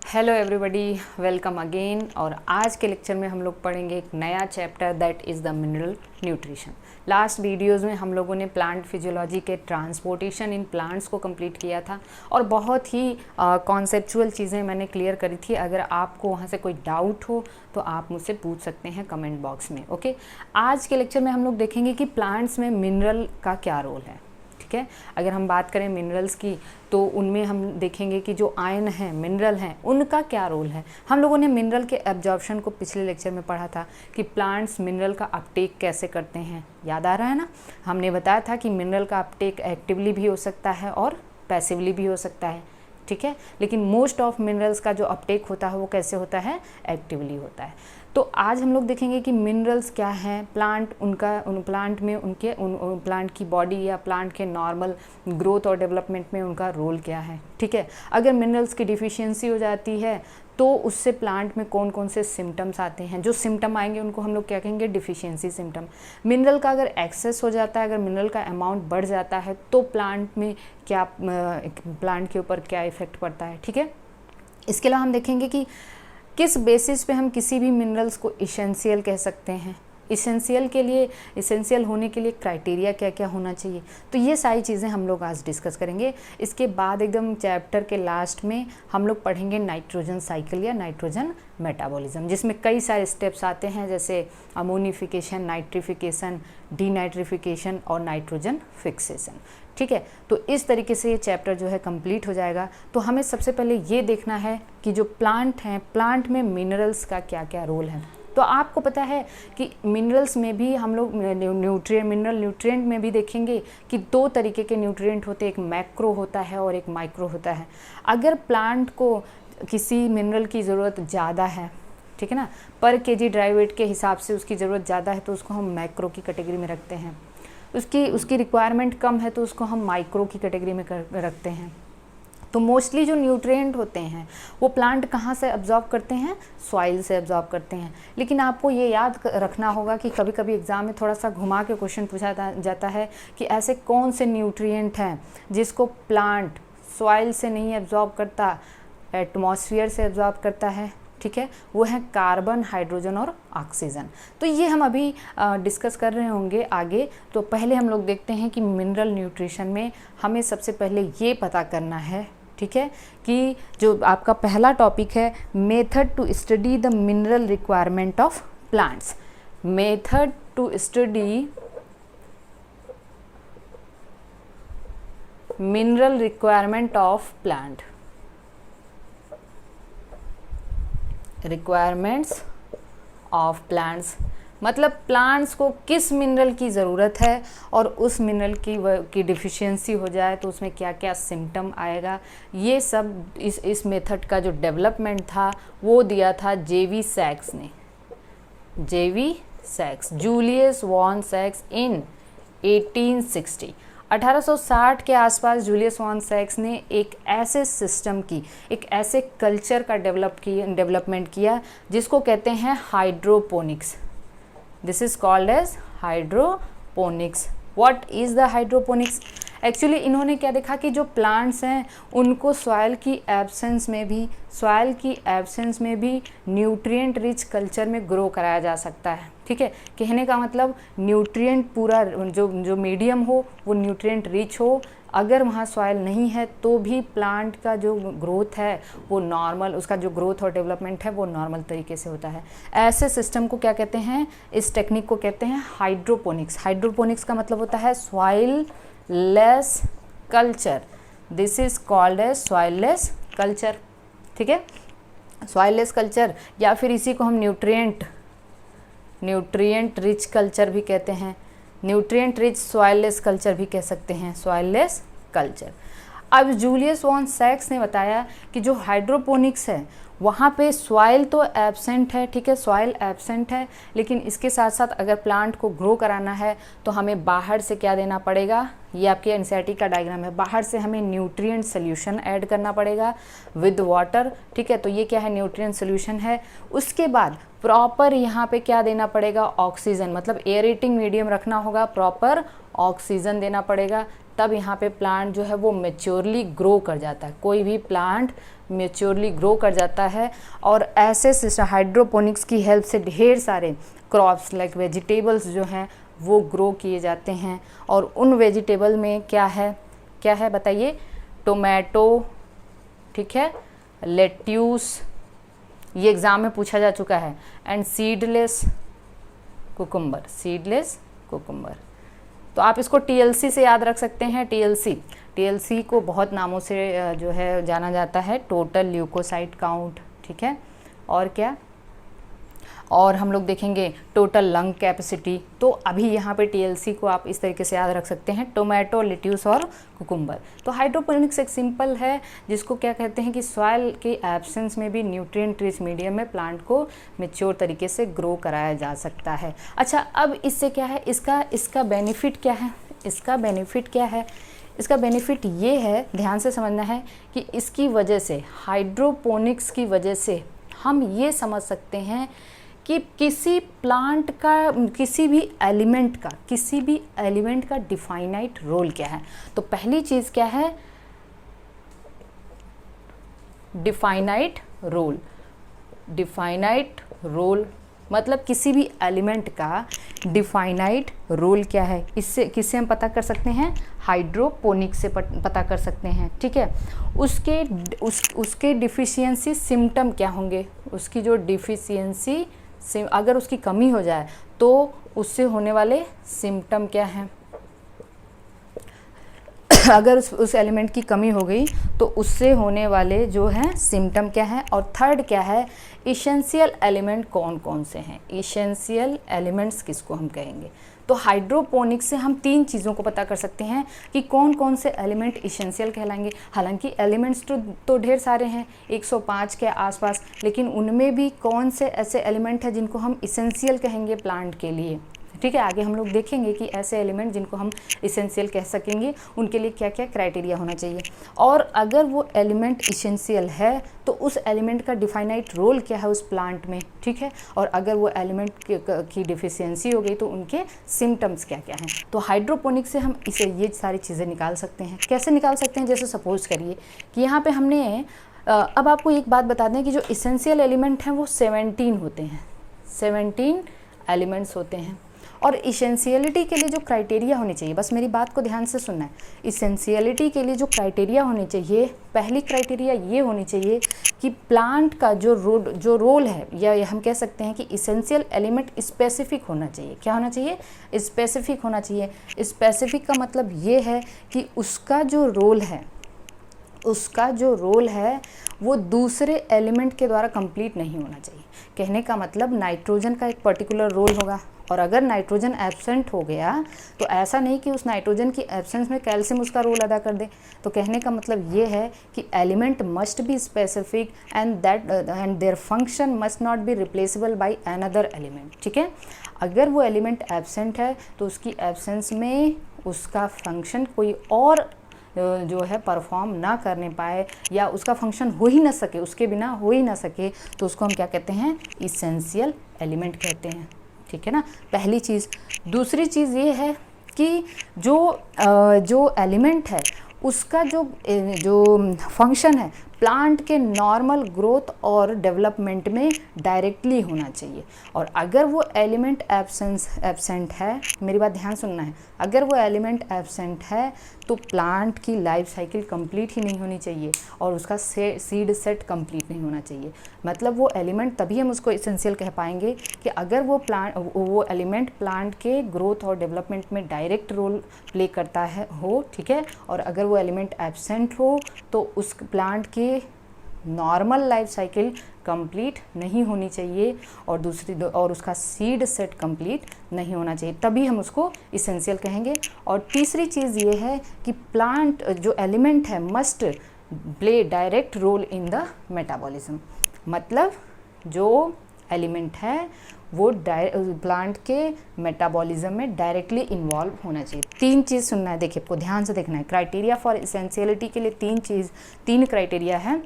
Hello everybody, welcome again. और आज के लेक्चर में हम लोग पढ़ेंगे एक नया chapter that is the mineral nutrition. Last videos में हम लोगों ने प्लांट फिजियोलॉजी के ट्रांसपोर्टेशन इन प्लांट्स को कंप्लीट किया था और बहुत ही कॉन्सेप्चुअल चीज़ें मैंने क्लियर करी थी। अगर आपको वहाँ से कोई डाउट हो तो आप मुझसे पूछ सकते हैं कमेंट बॉक्स में। ओके, आज के लेक्चर में हम लोग देखेंगे कि प्लांट्स में मिनरल का क्या रोल है। ठीक है, अगर हम बात करें मिनरल्स की तो उनमें हम देखेंगे कि जो आयन हैं, मिनरल हैं, उनका क्या रोल है। हम लोगों ने मिनरल के एब्जॉर्प्शन को पिछले लेक्चर में पढ़ा था कि प्लांट्स मिनरल का अपटेक कैसे करते हैं, याद आ रहा है ना। हमने बताया था कि मिनरल का अपटेक एक्टिवली भी हो सकता है और पैसिवली भी हो सकता है। ठीक है, लेकिन मोस्ट ऑफ मिनरल्स का जो अपटेक होता है वो कैसे होता है, एक्टिवली होता है। तो आज हम लोग देखेंगे कि मिनरल्स क्या हैं, प्लांट उन प्लांट में उनके प्लांट की बॉडी या प्लांट के नॉर्मल ग्रोथ और डेवलपमेंट में उनका रोल क्या है। ठीक है, अगर मिनरल्स की डिफिशियंसी हो जाती है तो उससे प्लांट में कौन कौन से सिम्टम्स आते हैं। जो सिम्टम आएंगे उनको हम लोग क्या कहेंगे, डिफिशियंसी सिम्टम। मिनरल का अगर एक्सेस हो जाता है, अगर मिनरल का अमाउंट बढ़ जाता है तो प्लांट में क्या, प्लांट के ऊपर क्या इफेक्ट पड़ता है। ठीक है, इसके अलावा हम देखेंगे कि किस बेसिस पे हम किसी भी मिनरल्स को इसेंशियल कह सकते हैं। इसेंशियल होने के लिए क्राइटेरिया क्या क्या होना चाहिए। तो ये सारी चीज़ें हम लोग आज डिस्कस करेंगे। इसके बाद एकदम चैप्टर के लास्ट में हम लोग पढ़ेंगे नाइट्रोजन साइकिल या नाइट्रोजन मेटाबॉलिज्म, जिसमें कई सारे स्टेप्स आते हैं जैसे अमोनिफिकेशन, नाइट्रिफिकेशन, डीनाइट्रिफिकेशन और नाइट्रोजन फिक्सेशन। ठीक है, तो इस तरीके से ये चैप्टर जो है कंप्लीट हो जाएगा। तो हमें सबसे पहले ये देखना है कि जो प्लांट हैं, प्लांट में मिनरल्स का क्या क्या रोल है। तो आपको पता है कि मिनरल्स में भी हम लोग मिनरल न्यूट्रिएंट में भी देखेंगे कि दो तरीके के न्यूट्रिएंट होते हैं, एक मैक्रो होता है और एक माइक्रो होता है। अगर प्लांट को किसी मिनरल की ज़रूरत ज़्यादा है, ठीक है ना, पर केजी ड्राई वेट के हिसाब से उसकी ज़रूरत ज़्यादा है तो उसको हम मैक्रो की कैटेगरी में रखते हैं। उसकी रिक्वायरमेंट कम है तो उसको हम माइक्रो की कैटेगरी में रखते हैं। तो मोस्टली जो न्यूट्रिएंट होते हैं वो प्लांट कहाँ से अब्जॉर्ब करते हैं, सॉइल से अब्जॉर्ब करते हैं। लेकिन आपको ये याद रखना होगा कि कभी कभी एग्जाम में थोड़ा सा घुमा के क्वेश्चन पूछा जाता है कि ऐसे कौन से न्यूट्रिएंट हैं जिसको प्लांट सॉइल से नहीं अब्जॉर्ब करता, एटमॉस्फेयर से अब्जॉर्ब करता है। ठीक है, वो है कार्बन, हाइड्रोजन और ऑक्सीजन। तो ये हम अभी डिस्कस कर रहे होंगे आगे। तो पहले हम लोग देखते हैं कि मिनरल न्यूट्रिशन में हमें सबसे पहले ये पता करना है, ठीक है, कि जो आपका पहला टॉपिक है method to study the mineral requirement of plants. Method to study mineral requirement of plant, requirements of plants मतलब प्लांट्स को किस मिनरल की ज़रूरत है और उस मिनरल की डिफिशियंसी हो जाए तो उसमें क्या क्या सिम्टम आएगा। ये सब इस मेथड का जो डेवलपमेंट था वो दिया था जेवी सैक्स ने, जेवी सैक्स, जूलियस वॉन सैक्स इन 1860। 1860 के आसपास जूलियस वॉन सैक्स ने एक ऐसे सिस्टम की, एक ऐसे कल्चर का डेवलपमेंट किया जिसको कहते हैं hydroponics. This is called as hydroponics. What is the hydroponics? Actually इन्होंने क्या देखा कि जो प्लांट्स हैं उनको सॉइल की एब्सेंस में भी न्यूट्रिएंट रिच कल्चर में ग्रो कराया जा सकता है। ठीक है, कहने का मतलब न्यूट्रिएंट पूरा जो मीडियम हो वो न्यूट्रिएंट रिच हो। अगर वहाँ सॉइल नहीं है तो भी प्लांट का जो ग्रोथ है वो नॉर्मल, उसका जो ग्रोथ और डेवलपमेंट है वो नॉर्मल तरीके से होता है। ऐसे सिस्टम को क्या कहते हैं, इस टेक्निक को कहते हैं हाइड्रोपोनिक्स। हाइड्रोपोनिक्स का मतलब होता है soilless culture. This is called as soilless culture. ठीक है, सॉइल लेस कल्चर या फिर इसी को हम न्यूट्रिएंट रिच कल्चर भी कहते हैं। Nutrient rich soil less culture भी कह सकते हैं, सॉइल लेस कल्चर। अब जूलियस वॉन सैक्स ने बताया कि जो हाइड्रोपोनिक्स है वहाँ पे सॉइल तो एब्सेंट है, ठीक है, सॉइल एब्सेंट है, लेकिन इसके साथ साथ अगर प्लांट को ग्रो कराना है तो हमें बाहर से क्या देना पड़ेगा। ये आपके एनसीईआरटी का डायग्राम है, बाहर से हमें न्यूट्रिएंट सोल्यूशन ऐड करना पड़ेगा विद वाटर। ठीक है, तो ये क्या है, न्यूट्रिएंट सोल्यूशन है। उसके बाद प्रॉपर यहाँ पे क्या देना पड़ेगा, ऑक्सीजन, मतलब एयरेटिंग मीडियम रखना होगा, प्रॉपर ऑक्सीजन देना पड़ेगा तब यहाँ पे प्लांट जो है वो मेच्योरली ग्रो कर जाता है। कोई भी प्लांट मेच्योरली ग्रो कर जाता है और ऐसे सिस्टम हाइड्रोपोनिक्स की हेल्प से ढेर सारे क्रॉप्स लाइक वेजिटेबल्स जो हैं वो ग्रो किए जाते हैं। और उन वेजिटेबल में क्या है बताइए? टोमेटो, ठीक है, लेट्यूस, ये एग्ज़ाम में पूछा जा चुका है, एंड सीडलेस कुकुम्बर। तो आप इसको TLC से याद रख सकते हैं। TLC को बहुत नामों से जो है जाना जाता है, टोटल ल्यूकोसाइट काउंट, ठीक है, और क्या, और हम लोग देखेंगे टोटल लंग कैपेसिटी। तो अभी यहाँ पे TLC को आप इस तरीके से याद रख सकते हैं, टोमेटो, लेट्यूस और कुकुम्बर। तो हाइड्रोपोनिक्स एक सिंपल है जिसको क्या कहते हैं कि सॉइल के एब्सेंस में भी न्यूट्रिएंट रिच मीडियम में प्लांट को मैच्योर तरीके से ग्रो कराया जा सकता है। अच्छा, अब इससे क्या है, इसका बेनिफिट क्या है? इसका बेनिफिट ये है, ध्यान से समझना है कि इसकी वजह से, हाइड्रोपोनिक्स की वजह से हम ये समझ सकते हैं कि किसी प्लांट का, किसी भी एलिमेंट का डिफाइनाइट रोल क्या है। तो पहली चीज़ क्या है? डिफाइनाइट रोल मतलब किसी भी एलिमेंट का डिफाइनाइट रोल क्या है, किससे हम पता कर सकते हैं? हाइड्रोपोनिक्स से पता कर सकते हैं, ठीक है। उसके डिफिशियंसी सिम्टम क्या होंगे? उसकी जो डिफिशियंसी अगर उसकी कमी हो जाए तो उससे होने वाले सिम्टम क्या हैं? अगर उस एलिमेंट की कमी हो गई तो उससे होने वाले जो हैं सिम्टम क्या है? और थर्ड क्या है? इसेंशियल एलिमेंट कौन कौन से हैं? इसेंशियल एलिमेंट्स किसको हम कहेंगे? तो हाइड्रोपोनिक्स से हम 3 चीज़ों को पता कर सकते हैं कि कौन कौन से एलिमेंट इसेंशियल कहलाएंगे। हालांकि एलिमेंट्स तो ढेर सारे हैं, 105 के आसपास, लेकिन उनमें भी कौन से ऐसे एलिमेंट हैं जिनको हम इसेंशियल कहेंगे प्लांट के लिए, ठीक है। आगे हम लोग देखेंगे कि ऐसे एलिमेंट जिनको हम इसेंशियल कह सकेंगे उनके लिए क्या क्या क्राइटेरिया होना चाहिए। और अगर वो एलिमेंट इसेंशियल है तो उस एलिमेंट का डिफाइनाइट रोल क्या है उस प्लांट में, ठीक है। और अगर वो एलिमेंट की डिफिशियंसी हो गई तो उनके सिम्टम्स क्या क्या हैं। तो हाइड्रोपोनिक्स से हम ये सारी चीज़ें निकाल सकते हैं। कैसे निकाल सकते हैं? जैसे सपोज करिए कि यहाँ पर हमने अब आपको एक बात बता दें कि जो इसेंशियल एलिमेंट हैं वो 17 होते हैं, 17 एलिमेंट्स होते हैं। और इसेंशियलिटी के लिए जो क्राइटेरिया होनी चाहिए, बस मेरी बात को ध्यान से सुनना है, इसेंशियलिटी के लिए जो क्राइटेरिया होनी चाहिए, पहली क्राइटेरिया ये होनी चाहिए कि प्लांट का जो रोल है, या हम कह सकते हैं कि इसेंशियल एलिमेंट स्पेसिफिक होना चाहिए। क्या होना चाहिए? स्पेसिफिक होना चाहिए। स्पेसिफिक का मतलब ये है कि उसका जो रोल है वो दूसरे एलिमेंट के द्वारा कंप्लीट नहीं होना चाहिए। कहने का मतलब नाइट्रोजन का एक पर्टिकुलर रोल होगा, और अगर नाइट्रोजन एब्सेंट हो गया तो ऐसा नहीं कि उस नाइट्रोजन की एब्सेंस में कैल्शियम उसका रोल अदा कर दे। तो कहने का मतलब ये है कि element must be specific and their function must not be replaceable by another element, ठीक है। अगर वो एलिमेंट एब्सेंट है तो उसकी एब्सेंस में उसका फंक्शन कोई और जो है परफॉर्म ना करने पाए, या उसका फंक्शन हो ही ना सके, उसके बिना हो ही ना सके, तो उसको हम क्या कहते हैं? इसेंशियल एलिमेंट कहते हैं, ठीक है ना। पहली चीज़। दूसरी चीज़ ये है कि जो एलिमेंट है उसका जो फंक्शन है प्लांट के नॉर्मल ग्रोथ और डेवलपमेंट में डायरेक्टली होना चाहिए। और अगर वो एलिमेंट एब्सेंट है, मेरी बात ध्यान सुनना है, अगर वो एलिमेंट एब्सेंट है तो प्लांट की लाइफ साइकिल कंप्लीट ही नहीं होनी चाहिए और उसका सीड सेट कंप्लीट नहीं होना चाहिए। मतलब वो एलिमेंट, तभी हम उसको इसेंशियल कह पाएंगे कि अगर वो एलिमेंट प्लांट के ग्रोथ और डेवलपमेंट में डायरेक्ट रोल प्ले करता है ठीक है। और अगर वो एलिमेंट एब्सेंट हो तो उस प्लांट की नॉर्मल लाइफ साइकिल कंप्लीट नहीं होनी चाहिए, और उसका सीड सेट कंप्लीट नहीं होना चाहिए, तभी हम उसको इसेंशियल कहेंगे। और तीसरी चीज़ ये है कि प्लांट जो एलिमेंट है must play direct role in the metabolism. मतलब जो एलिमेंट है वो प्लांट के मेटाबॉलिज्म में डायरेक्टली इन्वॉल्व होना चाहिए। 3 चीज़ सुनना है, देखिए आपको ध्यान से देखना है। क्राइटेरिया फॉर इसेंशियलिटी के लिए 3 क्राइटेरिया है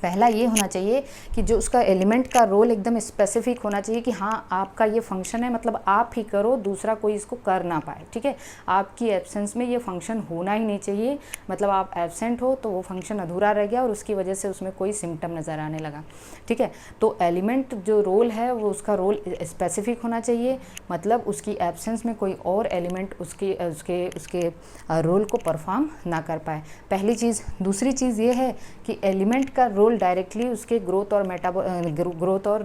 पहला ये होना चाहिए कि जो उसका एलिमेंट का रोल एकदम स्पेसिफिक होना चाहिए कि हाँ आपका ये फंक्शन है, मतलब आप ही करो, दूसरा कोई इसको कर ना पाए, ठीक है। आपकी एब्सेंस में ये फंक्शन होना ही नहीं चाहिए, मतलब आप एब्सेंट हो तो वो फंक्शन अधूरा रह गया और उसकी वजह से उसमें कोई सिम्टम नज़र आने लगा, ठीक है। तो एलिमेंट जो रोल है वो उसका रोल स्पेसिफिक होना चाहिए, मतलब उसकी एब्सेंस में कोई और एलिमेंट उसके रोल को परफॉर्म ना कर पाए, पहली चीज़। दूसरी चीज़ ये है कि एलिमेंट का रोल डायरेक्टली उसके ग्रोथ और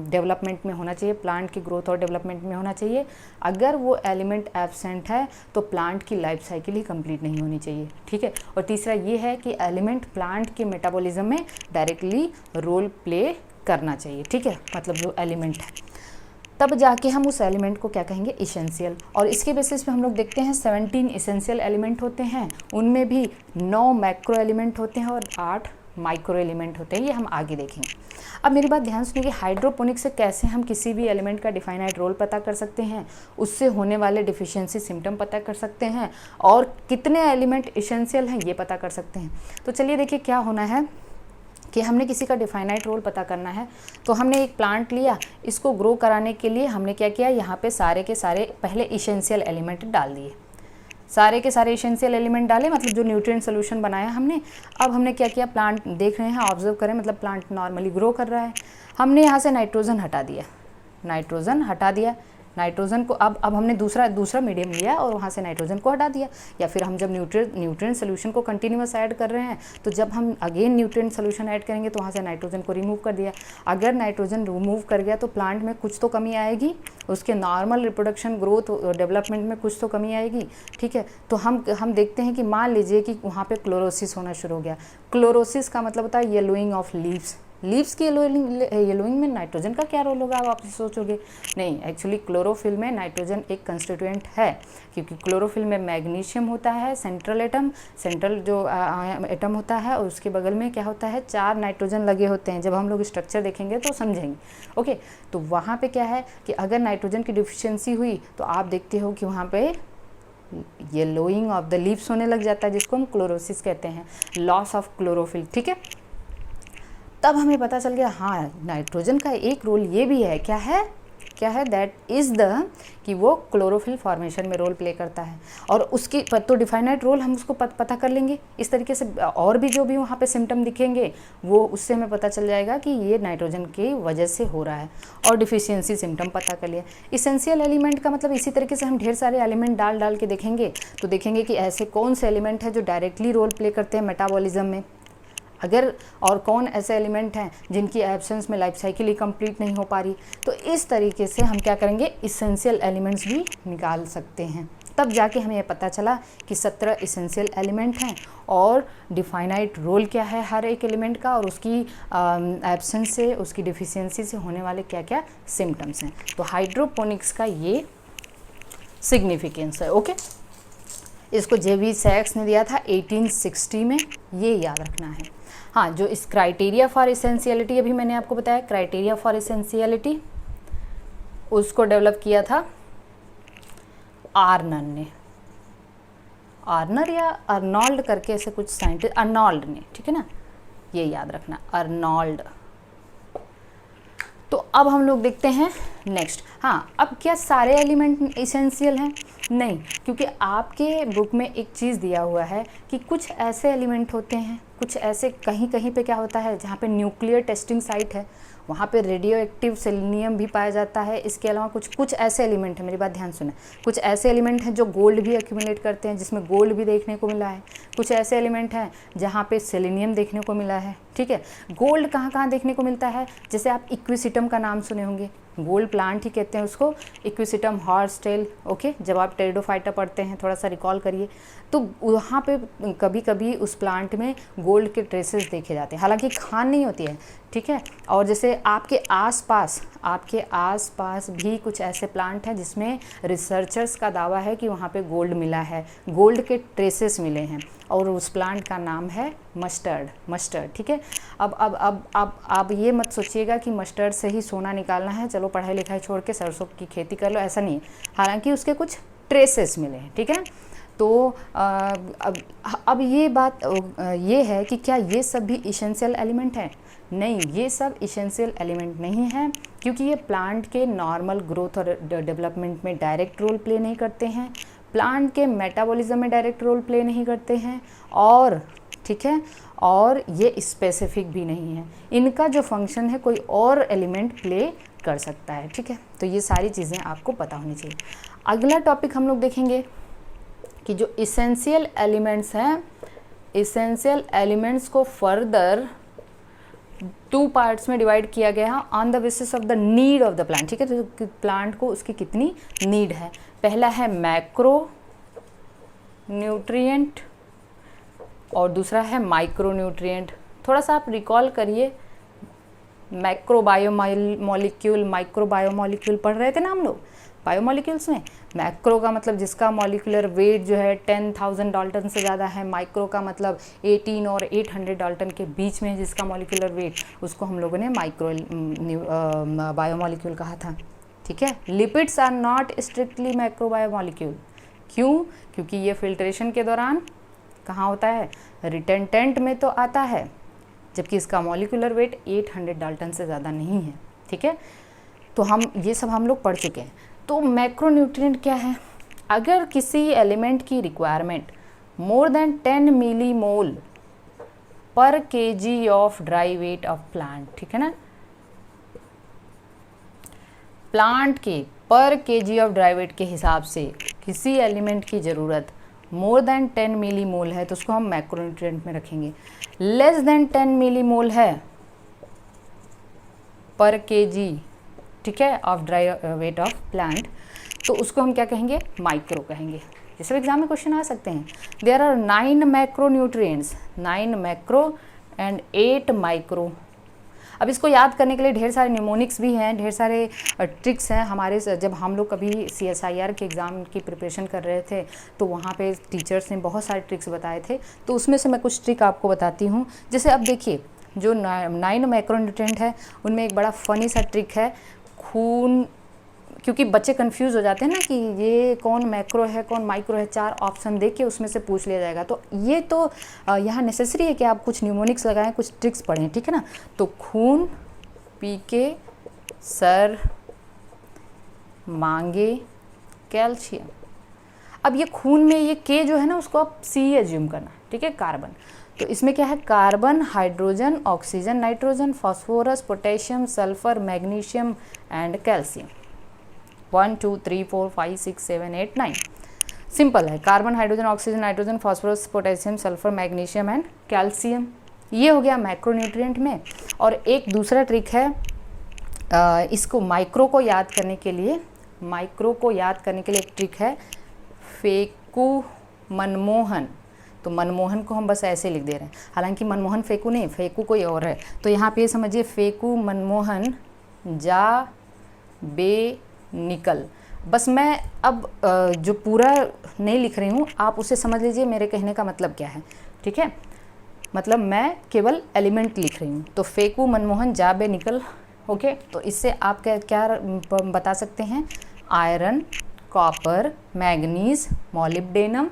डेवलपमेंट में होना चाहिए, प्लांट की ग्रोथ और डेवलपमेंट में होना चाहिए। अगर वो एलिमेंट एब्सेंट है तो प्लांट की लाइफ साइकिल ही कंप्लीट नहीं होनी चाहिए, ठीक है। और तीसरा ये है कि एलिमेंट प्लांट के मेटाबॉलिज्म में डायरेक्टली रोल प्ले करना चाहिए, ठीक है, मतलब जो एलिमेंट है, तब जाके हम उस एलिमेंट को क्या कहेंगे, इसेंशियल। और इसके बेसिस पे हम लोग देखते हैं 17 इसेंशियल एलिमेंट होते हैं, उनमें भी 9 मैक्रो एलिमेंट होते हैं और 8 माइक्रो एलिमेंट होते हैं, ये हम आगे देखेंगे। अब मेरी बात ध्यान सुनिए कि हाइड्रोपोनिक्स से कैसे हम किसी भी एलिमेंट का डिफाइनाइट रोल पता कर सकते हैं, उससे होने वाले डिफिशियंसी सिम्टम पता कर सकते हैं, और कितने एलिमेंट इसेंशियल हैं ये पता कर सकते हैं। तो चलिए देखिए क्या होना है कि हमने किसी का डिफाइनाइट रोल पता करना है, तो हमने एक प्लांट लिया, इसको ग्रो कराने के लिए हमने क्या किया, यहाँ पे सारे के सारे पहले इसेंशियल एलिमेंट डाल दिए, सारे के सारे इसेंशियल एलिमेंट डाले, मतलब जो न्यूट्रिएंट सोल्यूशन बनाया हमने। अब हमने क्या किया, प्लांट देख रहे हैं, ऑब्जर्व करें, मतलब प्लांट नॉर्मली ग्रो कर रहा है, हमने यहाँ से नाइट्रोजन हटा दिया, नाइट्रोजन को अब हमने दूसरा मीडियम लिया और वहाँ से नाइट्रोजन को हटा दिया। या फिर हम जब न्यूट्रिएंट सोल्यूशन को कंटिन्यूअस ऐड कर रहे हैं तो जब हम अगेन न्यूट्रिएंट सोल्यूशन ऐड करेंगे तो वहाँ से नाइट्रोजन को रिमूव कर दिया। अगर नाइट्रोजन रिमूव कर गया तो प्लांट में कुछ तो कमी आएगी, उसके नॉर्मल रिप्रोडक्शन ग्रोथ डेवलपमेंट में कुछ तो कमी आएगी, ठीक है। तो हम देखते हैं कि मान लीजिए कि वहाँ पे क्लोरोसिस होना शुरू हो गया। क्लोरोसिस का मतलब होता है येलोइंग ऑफ लीव्स की येलोइंग में नाइट्रोजन का क्या रोल होगा, आप सोचोगे। नहीं, एक्चुअली क्लोरोफिल में नाइट्रोजन एक कंस्टिट्यूएंट है, क्योंकि क्लोरोफिल में मैग्नीशियम होता है सेंट्रल जो एटम होता है, और उसके बगल में क्या होता है, 4 नाइट्रोजन लगे होते हैं। जब हम लोग स्ट्रक्चर देखेंगे तो समझेंगे, ओके। तो वहाँ पे क्या है कि अगर नाइट्रोजन की डिफिशियंसी हुई तो आप देखते हो कि वहाँ पे येलोइंग ऑफ द लीव्स होने लग जाता है, जिसको हम क्लोरोसिस कहते हैं, लॉस ऑफ क्लोरोफिल, ठीक है। तब हमें पता चल गया हाँ नाइट्रोजन का एक रोल ये भी है, क्या है दैट इज़ द कि वो क्लोरोफिल फॉर्मेशन में रोल प्ले करता है, और उसकी तो डिफाइनाइट रोल हम उसको पता कर लेंगे इस तरीके से। और भी जो भी वहाँ पे सिम्टम दिखेंगे वो उससे हमें पता चल जाएगा कि ये नाइट्रोजन की वजह से हो रहा है, और डिफिशियंसी सिम्टम पता कर लिया। इसेंशियल एलिमेंट का मतलब इसी तरीके से हम ढेर सारे एलिमेंट डाल के देखेंगे, तो देखेंगे कि ऐसे कौन से एलिमेंट हैं जो डायरेक्टली रोल प्ले करते हैं मेटाबॉलिज्म में, अगर और कौन ऐसे एलिमेंट हैं जिनकी एब्सेंस में लाइफ साइकिल ही कंप्लीट नहीं हो पा रही। तो इस तरीके से हम क्या करेंगे, इसेंशियल एलिमेंट्स भी निकाल सकते हैं। तब जाके हमें ये पता चला कि 17 इसेंशियल एलिमेंट हैं और डिफाइनाइट रोल क्या है हर एक एलिमेंट का, और उसकी एब्सेंस से, उसकी डिफिशियंसी से होने वाले क्या क्या सिम्टम्स हैं। तो हाइड्रोपोनिक्स का ये सिग्निफिकेंस है, ओके। इसको जेवी सैक्स ने दिया था 1860 में, ये याद रखना है। हाँ, जो इस क्राइटेरिया फॉर इसेंशियलिटी अभी मैंने आपको बताया, क्राइटेरिया फॉर इसेंशियलिटी उसको डेवलप किया था आर्नर ने, आर्नर या अर्नॉल्ड करके ऐसे कुछ साइंटिस्ट, अर्नॉल्ड ने, ठीक है ना, ये याद रखना, अर्नॉल्ड। तो अब हम लोग देखते हैं नेक्स्ट। हाँ, अब क्या सारे एलिमेंट इसेंशियल हैं? नहीं, क्योंकि आपके बुक में एक चीज़ दिया हुआ है कि कुछ ऐसे एलिमेंट होते हैं, कुछ ऐसे कहीं कहीं पे क्या होता है जहाँ पे न्यूक्लियर टेस्टिंग साइट है वहाँ पे रेडियो एक्टिव सेलेनियम भी पाया जाता है। इसके अलावा कुछ ऐसे एलिमेंट हैं, मेरी बात ध्यान सुने, कुछ ऐसे एलिमेंट हैं जो गोल्ड भी एक्यूमुलेट करते हैं, जिसमें गोल्ड भी देखने को मिला है। कुछ ऐसे एलिमेंट हैं जहाँ पे सेलेनियम देखने को मिला है, ठीक है। गोल्ड कहाँ कहाँ देखने को मिलता है, जैसे आप इक्विसिटम का नाम सुने होंगे, गोल्ड प्लांट ही कहते हैं उसको, इक्विसिटम हॉर्स टेल, ओके। जब आप टेरिडोफाइटा पढ़ते हैं थोड़ा सा रिकॉल करिए, तो वहाँ पे कभी कभी उस प्लांट में गोल्ड के ट्रेसेस देखे जाते हैं, हालांकि खान नहीं होती है, ठीक है। और जैसे आपके आसपास भी कुछ ऐसे प्लांट हैं जिसमें रिसर्चर्स का दावा है कि वहाँ पे गोल्ड मिला है, गोल्ड के ट्रेसेस मिले हैं, और उस प्लांट का नाम है मस्टर्ड, ठीक है। अब ये मत सोचिएगा कि मस्टर्ड से ही सोना निकालना है, चलो पढ़ाई लिखाई छोड़ के सरसों की खेती कर लो, ऐसा नहीं है। हालांकि उसके कुछ ट्रेसेस मिले हैं, ठीक है। तो अब ये बात ये है कि क्या ये सब भी इसेंशियल एलिमेंट है? नहीं, ये सब इसेंशियल एलिमेंट नहीं है, क्योंकि ये प्लांट के नॉर्मल ग्रोथ और डेवलपमेंट में डायरेक्ट रोल प्ले नहीं करते हैं, प्लांट के मेटाबॉलिज्म में डायरेक्ट रोल प्ले नहीं करते हैं, और ठीक है, और ये स्पेसिफिक भी नहीं है। इनका जो फंक्शन है कोई और एलिमेंट प्ले कर सकता है। ठीक है, तो ये सारी चीज़ें आपको पता होनी चाहिए। अगला टॉपिक हम लोग देखेंगे कि जो इसेंशियल एलिमेंट्स हैं, इसेंशियल एलिमेंट्स को फर्दर 2 पार्ट्स में डिवाइड किया गया है on the basis of the need of the plant. ठीक है, तो प्लांट को उसकी कितनी नीड है। पहला है मैक्रो न्यूट्रिएंट और दूसरा है माइक्रो न्यूट्रिएंट। थोड़ा सा आप रिकॉल करिए, मैक्रो बायोमॉलिक्यूल, माइक्रो बायोमॉलिक्यूल पढ़ रहे थे ना हम लोग बायोमॉलिक्यूल्स में। मैक्रो का मतलब जिसका मॉलिक्यूलर वेट जो है 10,000 डाल्टन से ज़्यादा है, माइक्रो का मतलब 18 और 800 डाल्टन के बीच में है जिसका मॉलिक्यूलर वेट, उसको हम लोगों ने माइक्रो बायोमॉलिक्यूल कहा था। ठीक है, lipids are not strictly macro biomolecule. क्यों? क्योंकि ये फिल्ट्रेशन के दौरान कहाँ होता है? रिटेंटेंट में तो आता है, जबकि इसका मॉलिक्यूलर वेट 800 डाल्टन से ज़्यादा नहीं है। ठीक है, तो हम ये सब हम लोग पढ़ चुके हैं। तो मैक्रोन्यूट्रिएंट क्या है? अगर किसी एलिमेंट की रिक्वायरमेंट मोर देन 10 मिलीमोल पर KG of dry weight of plant, ठीक है ना, प्लांट के पर केजी ऑफ ड्राई वेट के हिसाब से किसी एलिमेंट की ज़रूरत मोर देन 10 मिलीमोल है तो उसको हम मैक्रोन्यूट्रिएंट में रखेंगे। लेस देन 10 मिलीमोल है पर केजी, ठीक है, of dry weight of plant, तो उसको हम क्या कहेंगे? माइक्रो कहेंगे। जैसे एग्जाम में क्वेश्चन आ सकते हैं, there are 9 macronutrients, 9 macro and 8 micro. अब इसको याद करने के लिए ढेर सारे निमोनिक्स भी हैं, ढेर सारे ट्रिक्स हैं। हमारे जब हम लोग कभी CSIR के एग्ज़ाम की प्रिपरेशन कर रहे थे तो वहाँ पे टीचर्स ने बहुत सारे ट्रिक्स बताए थे, तो उसमें से मैं कुछ ट्रिक आपको बताती हूँ। जैसे अब देखिए, जो 9 मैक्रोन्यूट्रिएंट है उनमें एक बड़ा फ़नी सा ट्रिक है, खून, क्योंकि बच्चे कंफ्यूज हो जाते हैं ना कि ये कौन मैक्रो है कौन माइक्रो है, 4 ऑप्शन दे के उसमें से पूछ लिया जाएगा। तो ये तो यहाँ नेसेसरी है कि आप कुछ न्यूमोनिक्स लगाएं, कुछ ट्रिक्स पढ़ें, ठीक है ना। तो खून, पीके, सर, मांगे, कैल्शियम। अब ये खून में ये के जो है ना उसको आप C एज्यूम करना, ठीक है, कार्बन। तो इसमें क्या है? Carbon, hydrogen, oxygen, nitrogen, phosphorus, potassium, sulphur, magnesium and calcium. 1 2 3 4 5 6 7 8 9। Simple है, carbon, hydrogen, oxygen, nitrogen, phosphorus, potassium, sulphur, magnesium and calcium. ये हो गया मैक्रोन्यूट्रिएंट में। और एक दूसरा ट्रिक है, इसको माइक्रो को याद करने के लिए, माइक्रो को याद करने के लिए एक ट्रिक है, फेकू मनमोहन। तो मनमोहन को हम बस ऐसे लिख दे रहे हैं, हालांकि मनमोहन फेकू नहीं, फेकू कोई और है। तो यहाँ पे समझिए, फेकू मनमोहन जा बे निकल। बस मैं अब जो पूरा नहीं लिख रही हूँ, आप उसे समझ लीजिए मेरे कहने का मतलब क्या है, ठीक है। मतलब मैं केवल एलिमेंट लिख रही हूँ। तो फेकू मनमोहन जा बे निकल, ओके। तो इससे आप क्या बता सकते हैं? Iron, copper, manganese, molybdenum,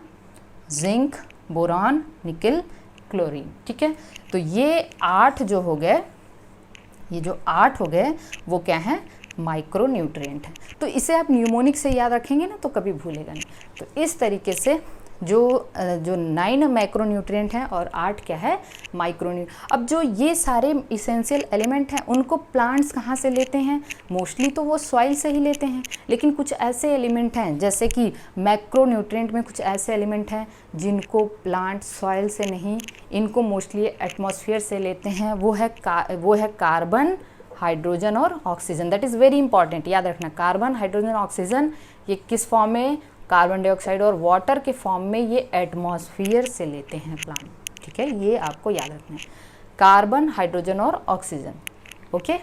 zinc, boron, निकल, क्लोरीन, ठीक है। तो ये 8 जो हो गए, ये जो 8 हो गए वो क्या है? माइक्रोन्यूट्रिएंट है। तो इसे आप न्यूमोनिक से याद रखेंगे ना तो कभी भूलेगा नहीं। तो इस तरीके से जो 9 मैक्रोन्यूट्रिएंट हैं और 8 क्या है? माइक्रोन्यूट्रिएंट। अब जो ये सारे इसेंशियल एलिमेंट हैं उनको प्लांट्स कहाँ से लेते हैं? मोस्टली तो वो सॉइल से ही लेते हैं, लेकिन कुछ ऐसे एलिमेंट हैं जैसे कि मैक्रोन्यूट्रिएंट में कुछ ऐसे एलिमेंट हैं जिनको प्लांट सॉइल से नहीं, इनको मोस्टली एटमॉस्फेयर से लेते हैं। वो है कार्बन, हाइड्रोजन और oxygen. That is very important, याद रखना। कार्बन, हाइड्रोजन, ऑक्सीजन ये किस फॉर्म में? कार्बन डाइऑक्साइड और वाटर के फॉर्म में ये एटमॉस्फेयर से लेते हैं प्लांट, ठीक है। ये आपको याद रखना है, कार्बन, हाइड्रोजन और oxygen, okay.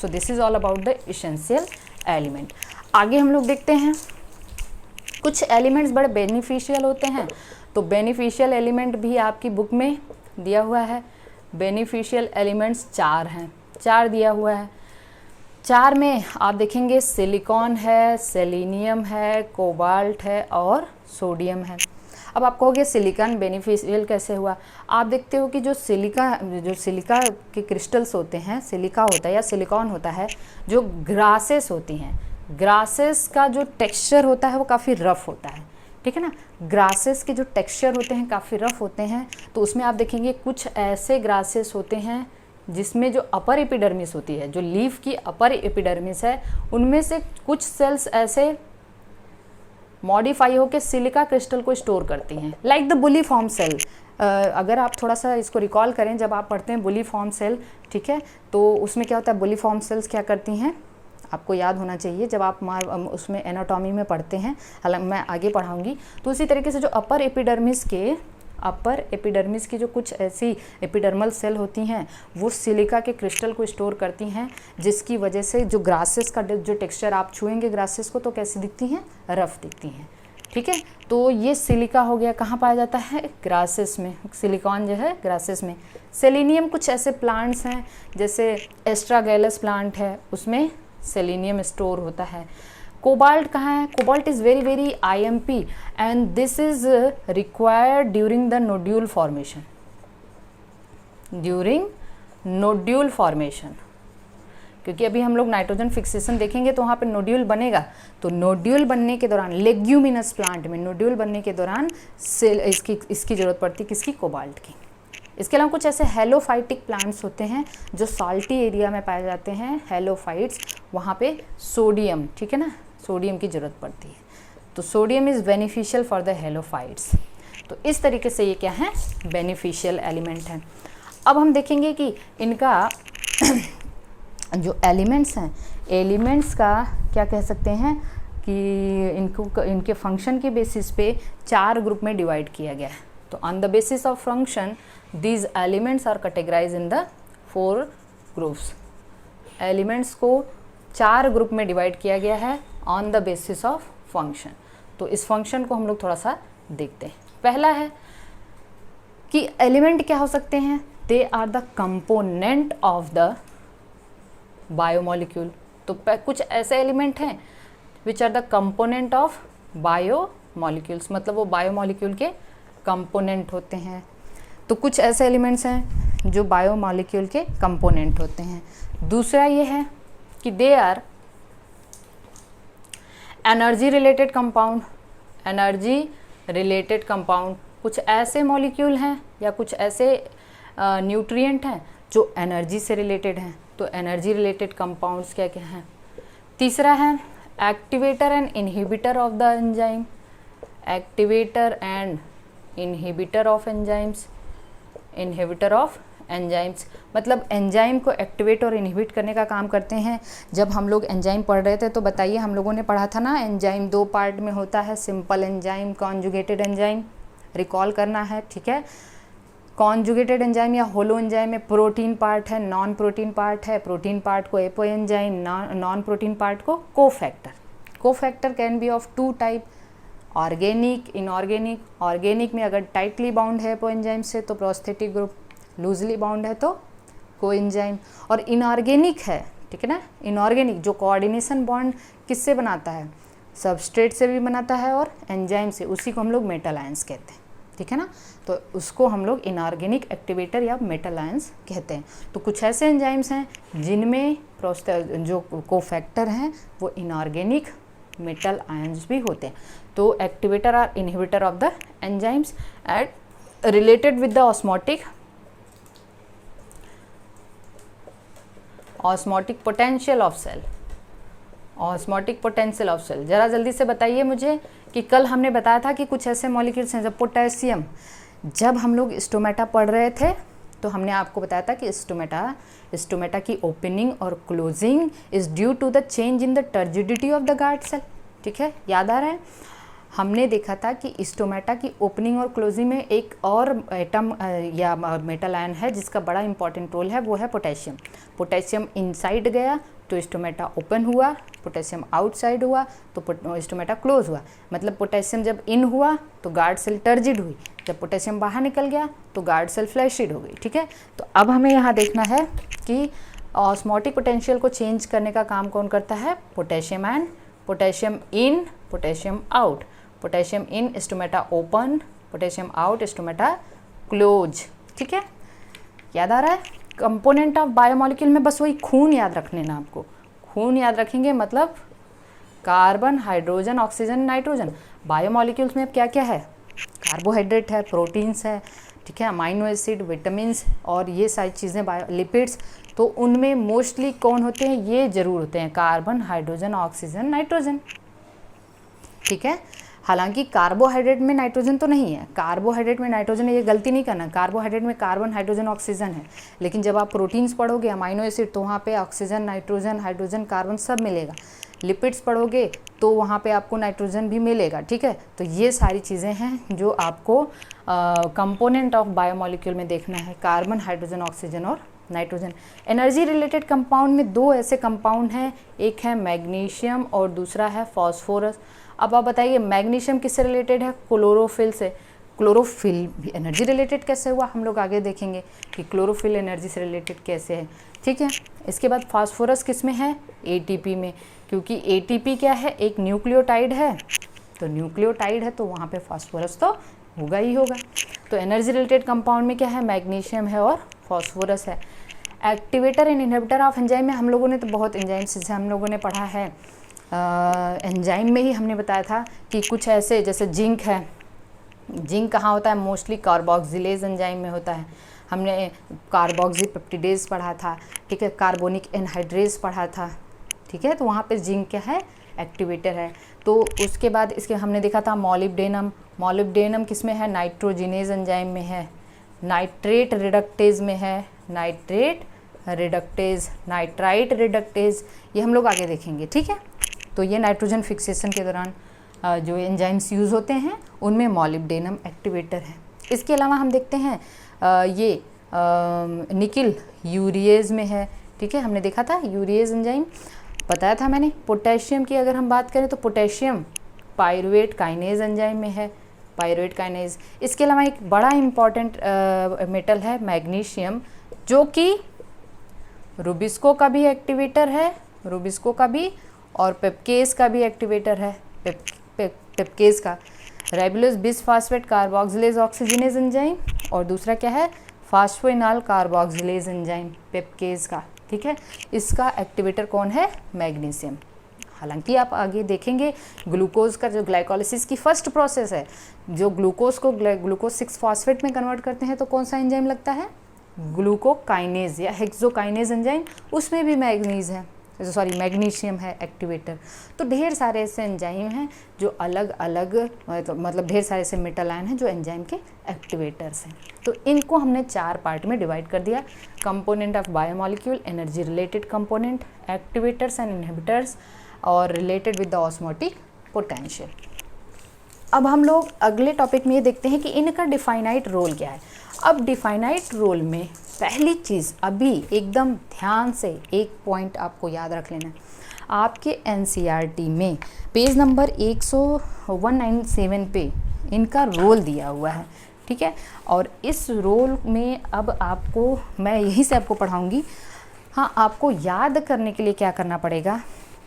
So this is all about the essential element. आगे हम लोग देखते हैं, कुछ एलिमेंट्स बड़े बेनिफिशियल होते हैं। तो बेनिफिशियल एलिमेंट भी आपकी बुक में दिया हुआ है। बेनिफिशियल एलिमेंट्स 4 हैं, 4 दिया हुआ है। 4 में आप देखेंगे सिलिकॉन है, सेलेनियम है, कोबाल्ट है और सोडियम है। अब आप कहोगे सिलिकॉन बेनिफिशियल कैसे हुआ। आप देखते हो कि जो सिलिका के क्रिस्टल्स होते हैं, सिलिका होता है या सिलिकॉन होता है, जो ग्रासेस होती हैं, ग्रासेस का जो टेक्सचर होता है वो काफ़ी रफ़ होता है, ठीक है ना। ग्रासेस के जो टेक्सचर होते हैं काफ़ी रफ़ होते हैं। तो उसमें आप देखेंगे कुछ ऐसे ग्रासेस होते हैं जिसमें जो अपर एपिडर्मिस होती है, जो लीफ की अपर एपिडर्मिस है, उनमें से कुछ सेल्स ऐसे मॉडिफाई होकर सिलिका क्रिस्टल को स्टोर करती हैं, लाइक द बुलीफॉर्म सेल। अगर आप थोड़ा सा इसको रिकॉल करें, जब आप पढ़ते हैं बुलीफॉर्म सेल, ठीक है, तो उसमें क्या होता है, बुलीफॉर्म सेल्स क्या करती हैं, आपको याद होना चाहिए जब आप उसमें एनाटॉमी में पढ़ते हैं, हालांकि मैं आगे पढ़ाऊंगी। तो उसी तरीके से जो अपर एपिडर्मिस की जो कुछ ऐसी एपिडर्मल सेल होती हैं वो सिलिका के क्रिस्टल को स्टोर करती हैं, जिसकी वजह से जो ग्रासेस का जो टेक्सचर आप छुएंगे ग्रासेस को तो कैसी दिखती हैं, रफ दिखती हैं, ठीक है। तो ये सिलिका हो गया, कहाँ पाया जाता है, ग्रासेस में। सिलिकॉन जो है ग्रासेस में। सेलेनियम, कुछ ऐसे प्लांट्स हैं जैसे एस्ट्रागैलस प्लांट है, उसमें सेलेनियम स्टोर होता है। कोबाल्ट कहाँ है, cobalt is very very IMP and this is required during the nodule formation, क्योंकि अभी हम लोग नाइट्रोजन फिक्सेशन देखेंगे तो वहाँ पे नोड्यूल बनेगा। तो नोड्यूल बनने के दौरान, लेग्यूमिनस प्लांट में नोड्यूल बनने के दौरान इसकी ज़रूरत पड़ती है, किसकी, कोबाल्ट की। इसके अलावा कुछ ऐसे हेलोफाइटिक प्लांट्स होते हैं जो साल्टी एरिया में पाए जाते हैं, हेलोफाइट्स, वहाँ पे सोडियम, ठीक है ना, सोडियम की ज़रूरत पड़ती है। तो sodium is beneficial for the halophytes. तो इस तरीके से ये क्या है, बेनिफिशियल एलिमेंट हैं। अब हम देखेंगे कि इनका जो एलिमेंट्स हैं, एलिमेंट्स का क्या कह सकते हैं कि इनके फंक्शन के बेसिस पे 4 ग्रुप में डिवाइड किया गया है। तो on the basis of function these elements are categorized in the 4 groups। Elements को 4 ग्रुप में डिवाइड किया गया है on the basis of function. तो इस फंक्शन को हम लोग थोड़ा सा देखते हैं। पहला है कि एलिमेंट क्या हो सकते हैं, they are the component of the biomolecule. तो कुछ ऐसे एलिमेंट हैं which are the component of biomolecules, मतलब वो बायोमोलिक्यूल के कंपोनेंट होते हैं। तो कुछ ऐसे एलिमेंट्स हैं जो बायोमॉलिक्यूल के कंपोनेंट होते हैं। दूसरा ये है कि they are energy related compound, कुछ ऐसे मॉलिक्यूल हैं या कुछ ऐसे न्यूट्रिएंट हैं जो एनर्जी से रिलेटेड हैं। तो एनर्जी रिलेटेड कंपाउंड्स क्या क्या हैं। तीसरा है activator and inhibitor of the enzyme, activator and inhibitor of enzymes, मतलब एंजाइम को एक्टिवेट और इनहिबिट करने का काम करते हैं। जब हम लोग एंजाइम पढ़ रहे थे तो बताइए, हम लोगों ने पढ़ा था ना, एंजाइम 2 पार्ट में होता है, simple enzyme, conjugated enzyme, recall करना है, ठीक है। कॉन्जुगेटेड एंजाइम या होलो एंजाइम में प्रोटीन पार्ट है, नॉन प्रोटीन पार्ट है। प्रोटीन पार्ट को apo enzyme, non protein part को cofactor. Cofactor can be of 2 type, organic, inorganic. Organic में अगर टाइटली बाउंड है एपो एंजाइम से तो प्रोस्थेटिक ग्रुप, लूजली बाउंड है तो कोएंजाइम। और इनऑर्गेनिक है, ठीक है ना, इनऑर्गेनिक जो कोऑर्डिनेशन बॉन्ड किससे बनाता है, सबस्ट्रेट से भी बनाता है और एंजाइम से, उसी को हम लोग मेटल आयंस कहते हैं, ठीक है ना। तो उसको हम लोग इनऑर्गेनिक एक्टिवेटर या मेटल आयंस कहते हैं। तो कुछ ऐसे एंजाइम्स हैं जिनमें जो कोफैक्टर हैं वो इनऑर्गेनिक मेटल आयंस भी होते हैं। तो एक्टिवेटर और inhibitor of the enzymes at related with the osmotic potential of cell. Osmotic potential of cell, ज़रा जल्दी से बताइए मुझे कि कल हमने बताया था कि कुछ ऐसे मॉलिक्यूल्स हैं जब पोटेशियम, जब हम लोग स्टोमेटा पढ़ रहे थे तो हमने आपको बताया था कि स्टोमेटा की ओपनिंग और closing is due to the change in the turgidity of the guard cell, ठीक है, याद आ रहा है। हमने देखा था कि स्टोमेटा की ओपनिंग और क्लोजिंग में एक और एटम या मेटल आयन है जिसका बड़ा इंपॉर्टेंट रोल है, वो है पोटेशियम। पोटेशियम इनसाइड गया तो स्टोमेटा ओपन हुआ, पोटेशियम आउटसाइड हुआ तो स्टोमेटा क्लोज हुआ। मतलब पोटेशियम जब इन हुआ तो गार्ड सेल टर्जिड हुई, जब पोटेशियम बाहर निकल गया तो गार्ड सेल फ्लैशिड हो गई, ठीक है। तो अब हमें यहाँ देखना है कि ऑस्मोटिक पोटेंशियल को चेंज करने का काम कौन करता है, potassium and potassium in, potassium out. Potassium in, stomata open, potassium out, stomata close. ठीक है, याद आ रहा है? कंपोनेंट ऑफ बायोमोलिक्यूल में बस वही खून याद रखने ना आपको, खून याद रखेंगे मतलब carbon, hydrogen, oxygen, nitrogen. Biomolecules में अब क्या क्या है? कार्बोहाइड्रेट है, प्रोटीन्स है, ठीक है, अमाइनो एसिड, विटामिन्स और ये सारी चीज़ें, लिपिड्स। तो उनमें मोस्टली कौन होते हैं? ये जरूर होते हैं कार्बन, हाइड्रोजन, ऑक्सीजन, नाइट्रोजन। ठीक है, हालांकि कार्बोहाइड्रेट में नाइट्रोजन तो नहीं है, कार्बोहाइड्रेट में नाइट्रोजन है, ये गलती नहीं करना। कार्बोहाइड्रेट में कार्बन, हाइड्रोजन, ऑक्सीजन है, लेकिन जब आप प्रोटीन्स पढ़ोगे, अमाइनो एसिड, तो वहाँ पे ऑक्सीजन, नाइट्रोजन, हाइड्रोजन, कार्बन सब मिलेगा। लिपिड्स पढ़ोगे तो वहाँ पे आपको नाइट्रोजन भी मिलेगा। ठीक है, तो ये सारी चीज़ें हैं जो आपको कंपोनेंट ऑफ बायोमोलिक्यूल में देखना है, कार्बन, हाइड्रोजन, ऑक्सीजन और नाइट्रोजन। एनर्जी रिलेटेड कंपाउंड में दो ऐसे कंपाउंड हैं, एक है मैग्नीशियम और दूसरा है फॉस्फोरस। अब आप बताइए मैग्नीशियम किससे रिलेटेड है? क्लोरोफिल से। क्लोरोफिल भी एनर्जी रिलेटेड कैसे हुआ, हम लोग आगे देखेंगे कि क्लोरोफिल एनर्जी से रिलेटेड कैसे है। ठीक है, इसके बाद फास्फोरस किस में है? एटीपी में, क्योंकि एटीपी क्या है? एक न्यूक्लियोटाइड है, तो न्यूक्लियोटाइड है तो वहाँ पे फास्फोरस तो होगा ही होगा। तो एनर्जी रिलेटेड कंपाउंड में क्या है? मैग्नीशियम है और फॉस्फोरस है। Activator and inhibitor of enzyme में हम लोगों ने तो बहुत एंजाइम से हम लोगों ने पढ़ा है। एंजाइम में ही हमने बताया था कि कुछ ऐसे, जैसे जिंक है, जिंक कहाँ होता है? मोस्टली कार्बोक्सिलेज एंजाइम में होता है। हमने कार्बोक्सीपेप्टिडेज पढ़ा था, ठीक है, कार्बोनिक एनहाइड्रेज पढ़ा था। ठीक है, तो वहाँ पे जिंक क्या है? एक्टिवेटर है। तो उसके बाद इसके हमने देखा था मॉलिब्डेनम। मॉलिब्डेनम किस में है? नाइट्रोजिनेज एंजाइम में है। नाइट्रेट रिडक्टेज में है, नाइट्रेट रिडक्टेज, नाइट्राइट रिडक्टेज, ये हम लोग आगे देखेंगे। ठीक है, तो ये नाइट्रोजन फिक्सेशन के दौरान जो एंजाइम्स यूज़ होते हैं उनमें मॉलिब्डेनम एक्टिवेटर है। इसके अलावा हम देखते हैं ये निकिल यूरिएज में है। ठीक है, हमने देखा था यूरिएज एंजाइम, बताया था मैंने। पोटेशियम की अगर हम बात करें तो पोटेशियम पायरुवेट काइनेज एंजाइम में है, पायरुवेट काइनेज। इसके अलावा एक बड़ा इम्पॉर्टेंट मेटल है मैग्नीशियम, जो कि रुबिस्को का भी एक्टिवेटर है, रुबिस्को का भी, और पेप्केज का भी एक्टिवेटर है, पेप्केज का। राइबोलोज बिसफॉस्फेट कार्बोक्सिलेज ऑक्सीजनेज एंजाइम, और दूसरा क्या है? फास्फोइनॉल कार्बोक्सिलेज एंजाइम, पेप्केज का। ठीक है, इसका एक्टिवेटर कौन है? मैग्नीशियम। हालांकि आप आगे देखेंगे ग्लूकोज का जो ग्लाइकोलिसिस की फर्स्ट प्रोसेस है, जो ग्लूकोज को ग्लूकोज 6 फॉस्फेट में कन्वर्ट करते हैं, तो कौन सा एंजाइम लगता है? ग्लूकोकाइनेज या हेक्सोकाइनेज एंजाइम, उसमें भी मैग्नीशियम है एक्टिवेटर। तो ढेर सारे ऐसे एंजाइम हैं जो अलग अलग, मतलब ढेर सारे ऐसे मेटल आयन हैं जो एंजाइम के एक्टिवेटर्स हैं। तो इनको हमने 4 पार्ट में डिवाइड कर दिया: component of biomolecule, energy related component, activators and inhibitors, और related with the osmotic potential. अब हम लोग अगले टॉपिक में ये देखते हैं कि इनका डिफाइनाइट रोल क्या है। अब डिफाइनाइट रोल में पहली चीज़, अभी एकदम ध्यान से एक पॉइंट आपको याद रख लेना है। आपके एनसीईआरटी में पेज नंबर 197 पे इनका रोल दिया हुआ है। ठीक है, और इस रोल में अब आपको मैं यहीं से आपको पढ़ाऊँगी। हाँ, आपको याद करने के लिए क्या करना पड़ेगा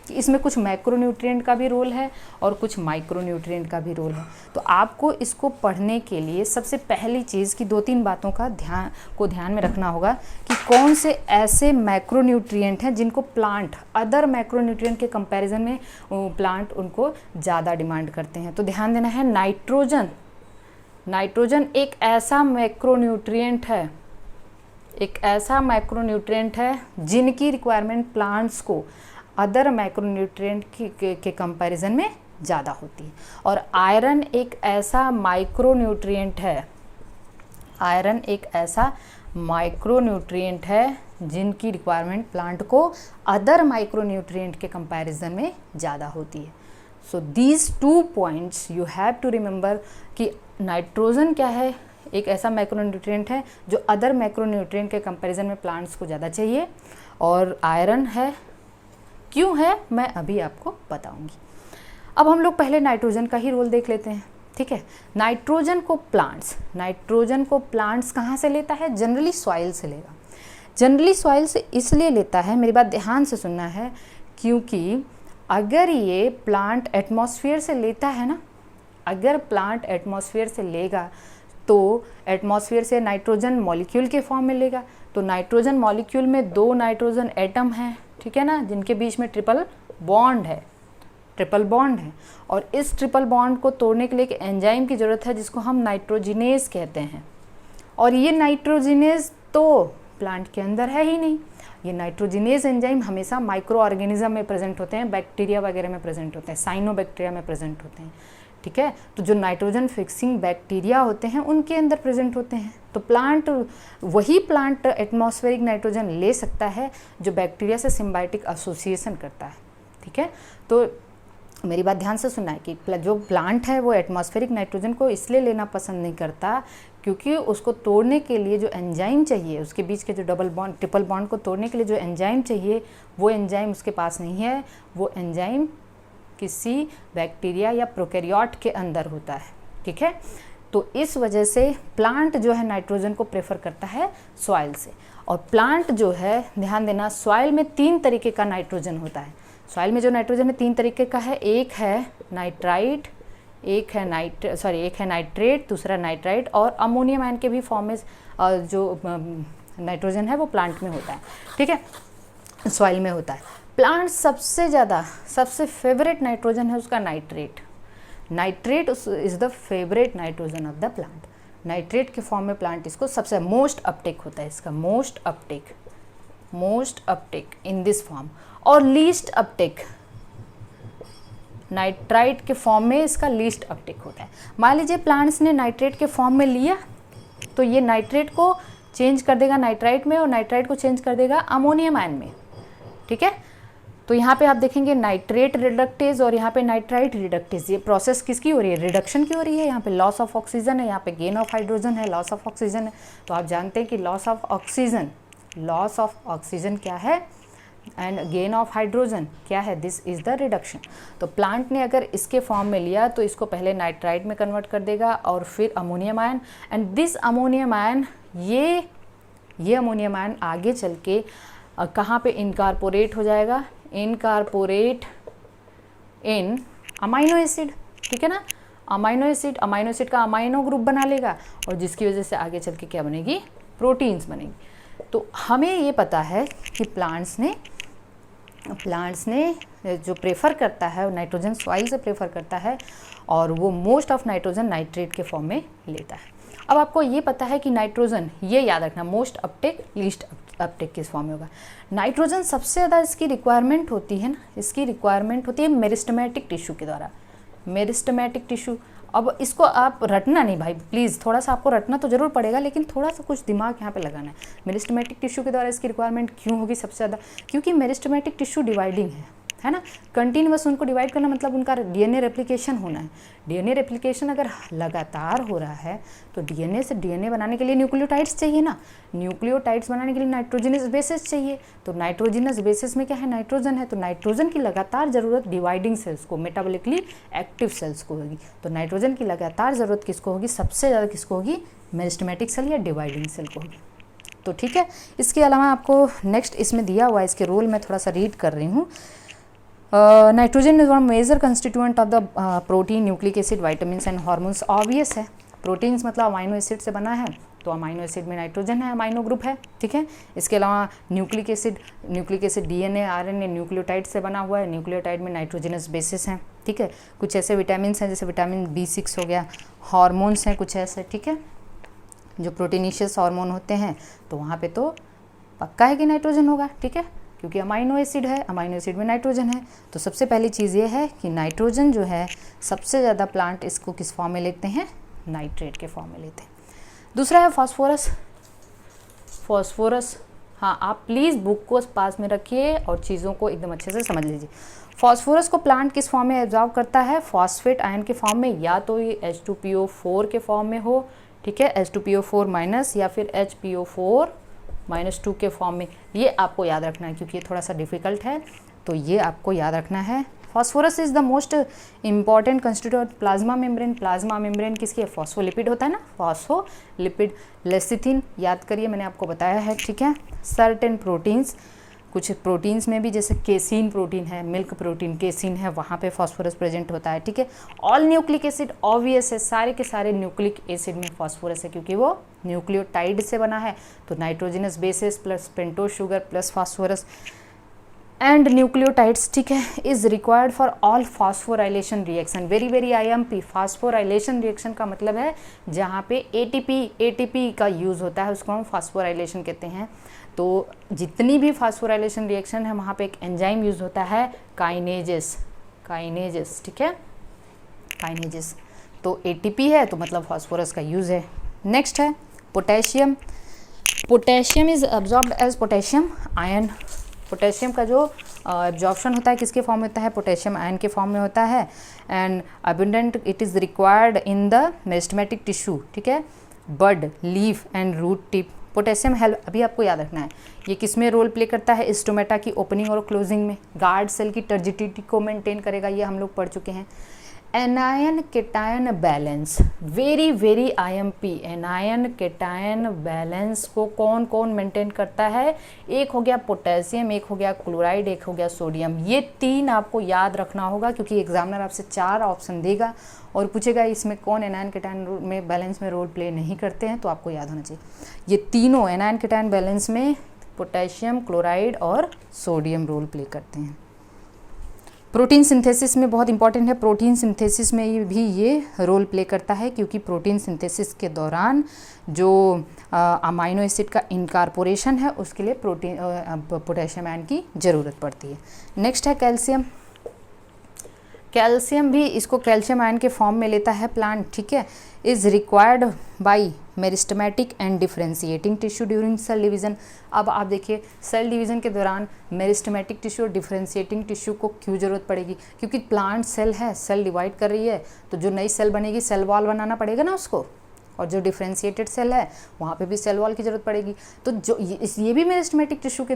कि इसमें कुछ मैक्रोन्यूट्रिएंट का भी रोल है और कुछ माइक्रोन्यूट्रिएंट का भी रोल है। तो आपको इसको पढ़ने के लिए सबसे पहली चीज़ की 2-3 बातों का ध्यान में रखना होगा कि कौन से ऐसे मैक्रोन्यूट्रिएंट हैं जिनको प्लांट अदर मैक्रोन्यूट्रिएंट के कंपैरिजन में प्लांट उनको ज़्यादा डिमांड करते हैं। तो ध्यान देना है, नाइट्रोजन एक ऐसा मैक्रोन्यूट्रिएंट है, जिनकी रिक्वायरमेंट प्लांट्स को अदर मैक्रोन्यूट्रिएंट के कंपैरिजन में ज़्यादा होती है। और आयरन एक ऐसा माइक्रोन्यूट्रिएंट है जिनकी रिक्वायरमेंट प्लांट को अदर माइक्रोन्यूट्रिएंट के कंपैरिजन में ज़्यादा होती है। So these 2 points you have to remember कि नाइट्रोजन क्या है? एक ऐसा मैक्रोन्यूट्रिएंट है जो अदर मैक्रोन्यूट्रिएंट के कंपैरिजन में प्लांट्स को ज़्यादा चाहिए, और आयरन है। क्यों है मैं अभी आपको बताऊंगी। अब हम लोग पहले नाइट्रोजन का ही रोल देख लेते हैं। ठीक है, नाइट्रोजन को प्लांट्स कहाँ से लेता है? जनरली सॉइल से लेगा। जनरली सॉइल से इसलिए लेता है, मेरी बात ध्यान से सुनना है, क्योंकि अगर ये प्लांट एटमॉस्फेयर से लेता है ना, अगर प्लांट एटमॉस्फेयर से लेगा तो एटमॉस्फेयर से नाइट्रोजन मॉलिक्यूल के फॉर्म में लेगा, तो नाइट्रोजन मॉलिक्यूल में 2 नाइट्रोजन एटम हैं, ठीक है ना, जिनके बीच में ट्रिपल बॉन्ड है, और इस ट्रिपल बॉन्ड को तोड़ने के लिए एक एंजाइम की ज़रूरत है जिसको हम नाइट्रोजिनेज कहते हैं। और ये नाइट्रोजिनेज तो प्लांट के अंदर है ही नहीं। ये नाइट्रोजिनेज एंजाइम हमेशा माइक्रो ऑर्गेनिज्म में प्रेजेंट होते हैं, बैक्टीरिया वगैरह में प्रेजेंट होते हैं, साइनोबैक्टीरिया में प्रेजेंट होते हैं, ठीक है। तो जो नाइट्रोजन फिक्सिंग बैक्टीरिया होते हैं उनके अंदर प्रेजेंट होते हैं। तो वही प्लांट एटमॉस्फेरिक नाइट्रोजन ले सकता है जो बैक्टीरिया से सिम्बायोटिक एसोसिएशन करता है, ठीक है। तो मेरी बात ध्यान से सुनना है कि जो प्लांट है वो एटमॉस्फेरिक नाइट्रोजन को इसलिए लेना पसंद नहीं करता क्योंकि उसको तोड़ने के लिए जो एंजाइम चाहिए, उसके बीच के जो ट्रिपल बॉन्ड को तोड़ने के लिए जो एंजाइम चाहिए वो एंजाइम उसके पास नहीं है। वो एंजाइम किसी बैक्टीरिया या प्रोकैरियोट के अंदर होता है, ठीक है। तो इस वजह से प्लांट जो है नाइट्रोजन को प्रेफर करता है सॉइल से। और प्लांट जो है, ध्यान देना, सॉइल में 3 तरीके का नाइट्रोजन होता है। सॉइल में जो नाइट्रोजन है 3 तरीके का है। एक है नाइट्राइट, एक है नाइट्रेट, दूसरा नाइट्राइट, और अमोनियम आयन के भी फॉर्म में जो नाइट्रोजन है वो प्लांट में होता है, ठीक है, सॉइल में होता है। प्लांट सबसे फेवरेट नाइट्रोजन है उसका nitrate. Nitrate is the favourite nitrogen of the plant. Nitrate के फॉर्म में प्लांट इसको सबसे मोस्ट अपटेक होता है, इसका most Uptake in this form, और लीस्ट अपटेक नाइट्राइट के फॉर्म में इसका लीस्ट अपटेक होता है। मान लीजिए प्लांट्स ने नाइट्रेट के फॉर्म में लिया तो ये नाइट्रेट को चेंज कर देगा नाइट्राइट में, और नाइट्राइट को चेंज कर देगा अमोनियम आयन में, ठीक है। तो यहाँ पे आप देखेंगे नाइट्रेट रिडक्टेज और यहाँ पे नाइट्राइट रिडक्टेज, ये प्रोसेस किसकी हो रही है, रिडक्शन की हो रही है। यहाँ पे लॉस ऑफ ऑक्सीजन है, यहाँ पे गेन ऑफ हाइड्रोजन है, लॉस ऑफ ऑक्सीजन है। तो आप जानते हैं कि लॉस ऑफ ऑक्सीजन क्या है एंड गेन ऑफ हाइड्रोजन क्या है, दिस इज द रिडक्शन। तो प्लांट ने अगर इसके फॉर्म में लिया तो इसको पहले नाइट्राइट में कन्वर्ट कर देगा और फिर ammonium ion, and this ammonium ion, ये अमोनियम आयन आगे चल के कहाँ पे इनकारपोरेट हो जाएगा, इनकारपोरेट इन अमाइनो एसिड, ठीक है ना। अमाइनो एसिड का अमाइनो ग्रुप बना लेगा और जिसकी वजह से आगे चल के क्या बनेगी, प्रोटीन्स बनेगी। तो हमें ये पता है कि प्लांट्स ने जो प्रेफर करता है नाइट्रोजन सॉइल से प्रेफर करता है, और वो मोस्ट ऑफ नाइट्रोजन नाइट्रेट के फॉर्म में लेता है। अब आपको ये पता है कि नाइट्रोजन, ये याद रखना, मोस्ट अपटेक लीस्ट अपटेक किस फॉर्म में होगा। नाइट्रोजन सबसे ज़्यादा इसकी रिक्वायरमेंट होती है ना, इसकी रिक्वायरमेंट होती है मेरिस्टेमेटिक टिश्यू के द्वारा, मेरिस्टेमेटिक टिश्यू। अब इसको आप रटना नहीं भाई प्लीज़, थोड़ा सा आपको रटना तो जरूर पड़ेगा लेकिन थोड़ा सा कुछ दिमाग यहाँ पे लगाना है। मेरिस्टेमेटिक टिश्यू के द्वारा इसकी रिक्वायरमेंट क्यों होगी सबसे ज़्यादा, क्योंकि मेरिस्टेमेटिक टिश्यू डिवाइडिंग है ना, कंटिन्यूअस उनको डिवाइड करना मतलब उनका डीएनए रेप्लिकेशन होना है। डीएनए रेप्लिकेशन अगर लगातार हो रहा है तो डीएनए से डीएनए बनाने के लिए न्यूक्लियोटाइड्स चाहिए ना, न्यूक्लियोटाइड्स बनाने के लिए नाइट्रोजनस बेसिस चाहिए। तो नाइट्रोजनस बेसिस में क्या है, नाइट्रोजन है। तो नाइट्रोजन की लगातार ज़रूरत डिवाइडिंग सेल्स को, मेटाबॉलिकली एक्टिव सेल्स को होगी। तो नाइट्रोजन की लगातार ज़रूरत किसको होगी, सबसे ज़्यादा किसको होगी, मेरिस्टेमेटिक सेल या डिवाइडिंग सेल को होगी। तो ठीक है, इसके अलावा आपको नेक्स्ट इसमें दिया हुआ है, इसके रोल मैं थोड़ा सा रीड कर रही हूँ। Nitrogen is one major constituent of the protein, nucleic acid, vitamins and hormones. Obvious है, प्रोटीन्स मतलब अमाइनो एसिड से बना है, तो अमाइनो एसिड में नाइट्रोजन है, अमाइनो ग्रुप है, ठीक है। इसके अलावा nucleic acid DNA RNA nucleotide से बना हुआ है, न्यूक्लियोटाइड में नाइट्रोजनस बेसिस हैं, ठीक है। कुछ ऐसे विटामिन्स हैं जैसे विटामिन B6 हो गया, हार्मोन्स हैं कुछ ऐसे, ठीक है, जो प्रोटीनिशियस हार्मोन होते हैं, तो वहाँ पे तो पक्का है कि नाइट्रोजन होगा, ठीक है, क्योंकि अमाइनो एसिड है, अमाइनो एसिड में नाइट्रोजन है। तो सबसे पहली चीज़ ये है कि नाइट्रोजन जो है सबसे ज़्यादा प्लांट इसको किस फॉर्म में लेते हैं, नाइट्रेट के फॉर्म में लेते हैं। दूसरा है फॉस्फोरस। हाँ, आप प्लीज़ बुक को पास में रखिए और चीज़ों को एकदम अच्छे से समझ लीजिए। फॉस्फोरस को प्लांट किस फॉर्म में एब्जॉर्ब करता है, फॉस्फेट आयन के फॉर्म में, या तो ये H2PO4 के फॉर्म में हो, ठीक है, H2PO4 माइनस, या फिर HPO4-2 के फॉर्म में। ये आपको याद रखना है क्योंकि ये थोड़ा सा डिफिकल्ट है, तो ये आपको याद रखना है। Phosphorus is the most important constituent plasma membrane. Plasma membrane किसकी है, फॉस्फोलिपिड होता है ना, फॉस्फोलिपिड। लेसिथिन याद करिए, मैंने आपको बताया है, ठीक है। सर्टेन प्रोटीन्स, कुछ प्रोटीन्स में भी, जैसे केसीन प्रोटीन है, मिल्क प्रोटीन केसीन है, वहाँ पे फास्फोरस प्रेजेंट होता है, ठीक है। ऑल न्यूक्लिक एसिड ऑब्वियस है, सारे के सारे न्यूक्लिक एसिड में फास्फोरस है क्योंकि वो न्यूक्लियोटाइड से बना है, तो nitrogenous bases plus pentose sugar plus phosphorus and nucleotides, ठीक है, is required for all phosphorylation reaction. Very very IMP, phosphorylation reaction का मतलब है जहाँ पे ATP का यूज़ होता है, उसको हम फास्फोराइलेशन कहते हैं। तो जितनी भी फास्फोराइलेशन रिएक्शन है वहाँ पे एक एंजाइम यूज़ होता है काइनेजेस, ठीक है, काइनेजेस। तो ATP है तो मतलब फास्फोरस का यूज़ है। नेक्स्ट है potassium. Potassium is absorbed as potassium ion. Potassium का जो एब्जॉर्प्शन होता है किसके फॉर्म में होता है, पोटेशियम आयन के फॉर्म में होता है। And abundant it is required in the meristematic tissue, ठीक है, bud, leaf and root tip. Potassium help, अभी आपको याद रखना है, ये किस में रोल प्ले करता है, स्टोमेटा की ओपनिंग और क्लोजिंग में, गार्ड सेल की टर्जिडिटी को मेंटेन करेगा, ये हम लोग पढ़ चुके हैं। Anion cation balance, very very IMP, anion cation balance को कौन कौन मेंटेन करता है, एक हो गया पोटेशियम, एक हो गया क्लोराइड, एक हो गया सोडियम। ये 3 आपको याद रखना होगा क्योंकि एग्जामिनर आपसे 4 ऑप्शन देगा और पूछेगा इसमें कौन एनायन केटायन में बैलेंस में रोल प्ले नहीं करते हैं, तो आपको याद होना चाहिए ये तीनों एनायन केटायन बैलेंस में पोटेशियम, क्लोराइड और सोडियम रोल प्ले करते हैं। प्रोटीन सिंथेसिस में बहुत इंपॉर्टेंट है, प्रोटीन सिंथेसिस में भी ये रोल प्ले करता है क्योंकि प्रोटीन सिंथेसिस के दौरान जो अमाइनो एसिड का इनकॉर्पोरेशन है उसके लिए पोटेशियम आयन की ज़रूरत पड़ती है। नेक्स्ट है कैल्शियम। कैल्शियम भी इसको कैल्शियम आयन के फॉर्म में लेता है प्लांट, ठीक है, is required by meristematic and differentiating tissue during cell division. अब आप देखिए सेल डिवीजन के दौरान मेरिस्टेमेटिक टिश्यू और डिफरेंशिएटिंग टिश्यू को क्यों ज़रूरत पड़ेगी, क्योंकि प्लांट सेल है, सेल डिवाइड कर रही है, तो जो नई सेल बनेगी सेल वॉल बनाना पड़ेगा ना उसको, और जो डिफरेंशिएटेड सेल है वहाँ पे भी सेल वॉल की ज़रूरत पड़ेगी। तो जो ये भी मेरिस्टेमेटिक टिश्यू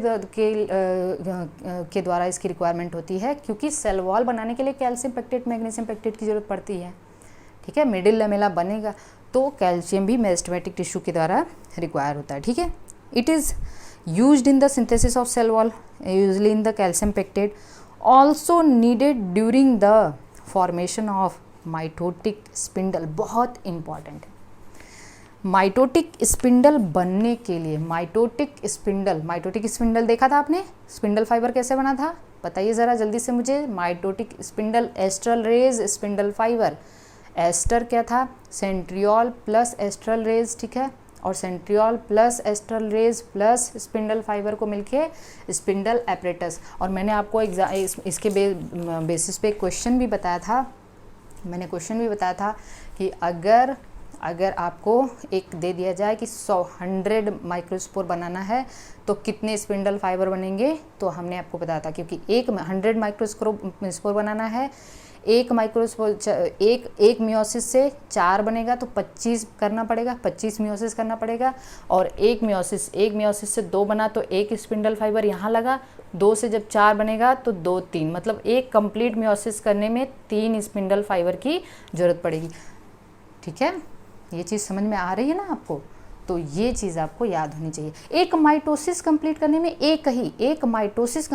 के द्वारा इसकी रिक्वायरमेंट होती है क्योंकि सेल वॉल बनाने के लिए कैल्शियम पेक्टेट, मैग्नीशियम पेक्टेट की ज़रूरत पड़ती है, ठीक है, मिडिल लैमेला बनेगा तो कैल्शियम भी मेरिस्टेमेटिक टिश्यू के द्वारा रिक्वायर होता है, ठीक है। It is used in the synthesis of cell wall, usually in the calcium pectate, also needed during the formation of mitotic spindle. बहुत इंपॉर्टेंट है माइटोटिक स्पिंडल बनने के लिए। माइटोटिक स्पिंडल देखा था आपने, स्पिंडल फाइबर कैसे बना था, बताइए ज़रा जल्दी से मुझे। Mitotic spindle, astral rays spindle fibre, aster क्या था, सेंट्रियोल प्लस एस्ट्रल रेज, ठीक है, और centriole plus astral rays plus spindle fibre को मिलके स्पिंडल एपरेटस। और मैंने आपको इसके बेसिस पे क्वेश्चन भी बताया था, कि अगर आपको एक दे दिया जाए कि 100 माइक्रोस्पोर बनाना है तो कितने स्पिंडल फाइबर बनेंगे, तो हमने आपको बताया था क्योंकि 100 माइक्रोस्पोर बनाना है, एक मियोसिस से 4 बनेगा तो 25 करना पड़ेगा, 25 मियोसिस करना पड़ेगा, और एक मियोसिस से 2 बना तो एक स्पिंडल फाइबर यहाँ लगा, 2 से जब 4 बनेगा तो 2 3, मतलब एक कंप्लीट मियोसिस करने में 3 स्पिंडल फाइबर की ज़रूरत पड़ेगी, ठीक है। ये चीज़ समझ में आ रही है ना आपको, तो ये चीज़ आपको याद होनी चाहिए। एक माइटोसिस कंप्लीट करने में एक माइटोसिस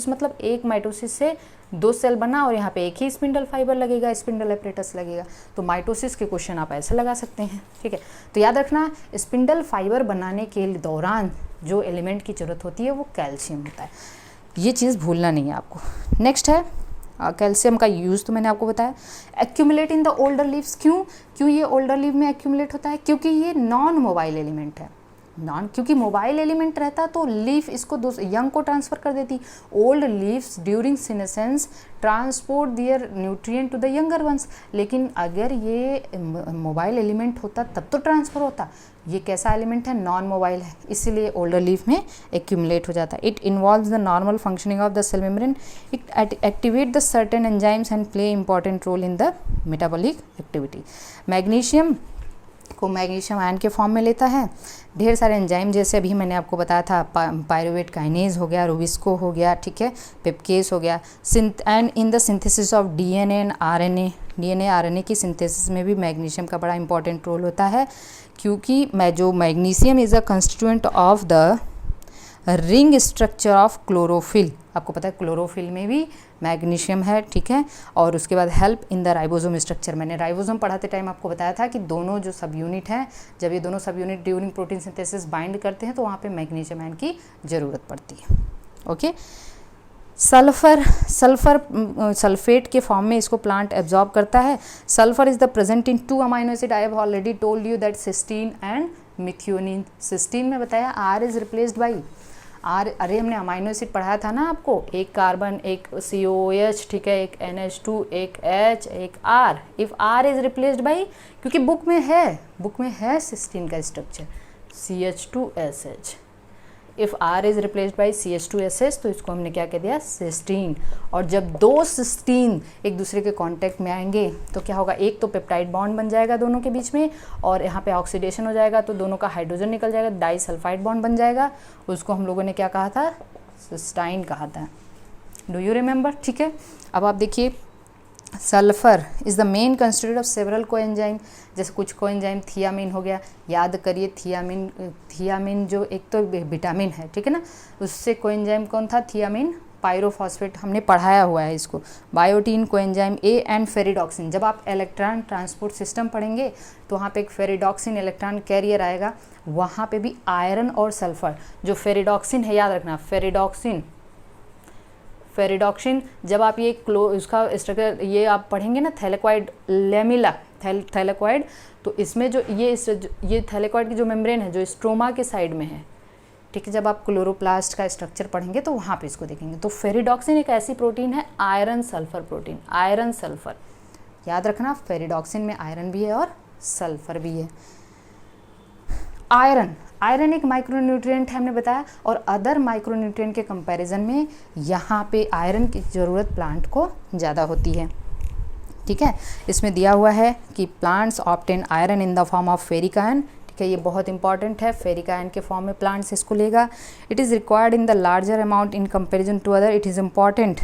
मतलब एक माइटोसिस से 2 सेल बना और यहाँ पे एक ही स्पिंडल फाइबर लगेगा, स्पिंडल एपरेटस लगेगा, तो माइटोसिस के क्वेश्चन आप ऐसे लगा सकते हैं, ठीक है। तो याद रखना स्पिंडल फाइबर बनाने के दौरान जो एलिमेंट की ज़रूरत होती है वो कैल्शियम होता है, ये चीज़ भूलना नहीं है आपको। नेक्स्ट है कैल्शियम का यूज़, तो मैंने आपको बताया। Accumulate in the older leaves, क्यों ये ओल्डर लीव में एक्यूमुलेट होता है, क्योंकि ये नॉन मोबाइल एलिमेंट है। क्योंकि मोबाइल एलिमेंट रहता तो लीफ इसको यंग को ट्रांसफ़र कर देती। Old leaves during senescence transport their nutrient to the younger ones, लेकिन अगर ये मोबाइल एलिमेंट होता तब तो ट्रांसफ़र होता, ये कैसा एलिमेंट है, नॉन मोबाइल है, इसीलिए ओल्डर लीफ में एक्यूमुलेट हो जाता है। It involves the normal functioning of the cell membrane, it activate the certain enzymes and play important role in the metabolic activity. Magnesium को मैग्नीशियम आयन के form में लेता है। ढेर सारे एंजाइम जैसे अभी मैंने आपको बताया था, पायरुवेट काइनेज हो गया, रुबिस्को हो गया, ठीक है, पेप्केस हो गया, and in the synthesis of DNA and RNA की सिंथेसिस में भी मैग्नीशियम का बड़ा इंपॉर्टेंट रोल होता है, क्योंकि magnesium is a constituent of the ring structure of chlorophyll, आपको पता है क्लोरोफिल में भी मैग्नीशियम है, ठीक है। और उसके बाद help in the ribosome structure, मैंने राइबोसोम पढ़ाते टाइम आपको बताया था कि दोनों जो सब यूनिट हैं, जब ये दोनों सब unit during protein synthesis bind करते हैं तो वहाँ पे मैग्नीशियम आयन की ज़रूरत पड़ती है, ओके। सल्फेट के फॉर्म में इसको प्लांट एब्जॉर्ब करता है। Sulphur is the present in 2 amino acid, I have already told you that cysteine and methionine. Cysteine में बताया R is replaced by R, अरे हमने अमाइनो एसिड पढ़ाया था ना आपको, एक कार्बन, एक COOH, ठीक है, एक NH2, एक H, एक R। If R is replaced by, क्योंकि बुक में है सिस्टीन का structure CH2SH। If R is replaced by CH2SH तो इसको हमने क्या कह दिया, सिस्टीन। और जब दो सिस्टीन एक दूसरे के कांटेक्ट में आएंगे तो क्या होगा, एक तो पेप्टाइड बॉन्ड बन जाएगा दोनों के बीच में, और यहाँ पे ऑक्सीडेशन हो जाएगा तो दोनों का हाइड्रोजन निकल जाएगा, डाइसल्फाइड बॉन्ड बन जाएगा। उसको हम लोगों ने क्या कहा था, सिस्टाइन कहा था। डू यू रिमेंबर, ठीक है। अब आप देखिए, sulphur is the main constituent of several coenzyme, जैसे कुछ कोएंजाइम थियामिन हो गया, याद करिए थियामिन जो एक तो विटामिन है, ठीक है ना, उससे कोएंजाइम कौन था, थियामिन पायरोफॉस्फेट, हमने पढ़ाया हुआ है इसको। Biotin coenzyme A and ferredoxin, जब आप इलेक्ट्रॉन ट्रांसपोर्ट सिस्टम पढ़ेंगे तो वहाँ पे एक फेरिडॉक्सिन इलेक्ट्रॉन कैरियर आएगा, वहाँ पे भी आयरन और सल्फर, जो फेरिडॉक्सिन है याद रखना, फेरिडॉक्सिन जब आप ये उसका स्ट्रक्चर ये आप पढ़ेंगे ना, थैलेक्वाइड लेमिला थैलेक्वाइड, तो इसमें जो ये थैलेक्वाइड की जो मेम्ब्रेन है जो स्ट्रोमा के साइड में है, ठीक है, जब आप क्लोरोप्लास्ट का स्ट्रक्चर पढ़ेंगे तो वहाँ पे इसको देखेंगे। तो फेरिडॉक्सिन एक ऐसी प्रोटीन है, iron sulphur protein, iron sulphur याद रखना, फेरिडॉक्सिन में आयरन भी है और सल्फर भी है। आयरन एक माइक्रोन्यूट्रिएंट है हमने बताया, और अदर माइक्रोन्यूट्रिएंट के कंपैरिजन में यहाँ पे आयरन की ज़रूरत प्लांट को ज़्यादा होती है, ठीक है। इसमें दिया हुआ है कि plants obtain iron in the form of ferric ion, ठीक है, ये बहुत इंपॉर्टेंट है, फेरिक आयन के फॉर्म में प्लांट्स इसको लेगा। It is required in the larger amount in comparison to other, it is important,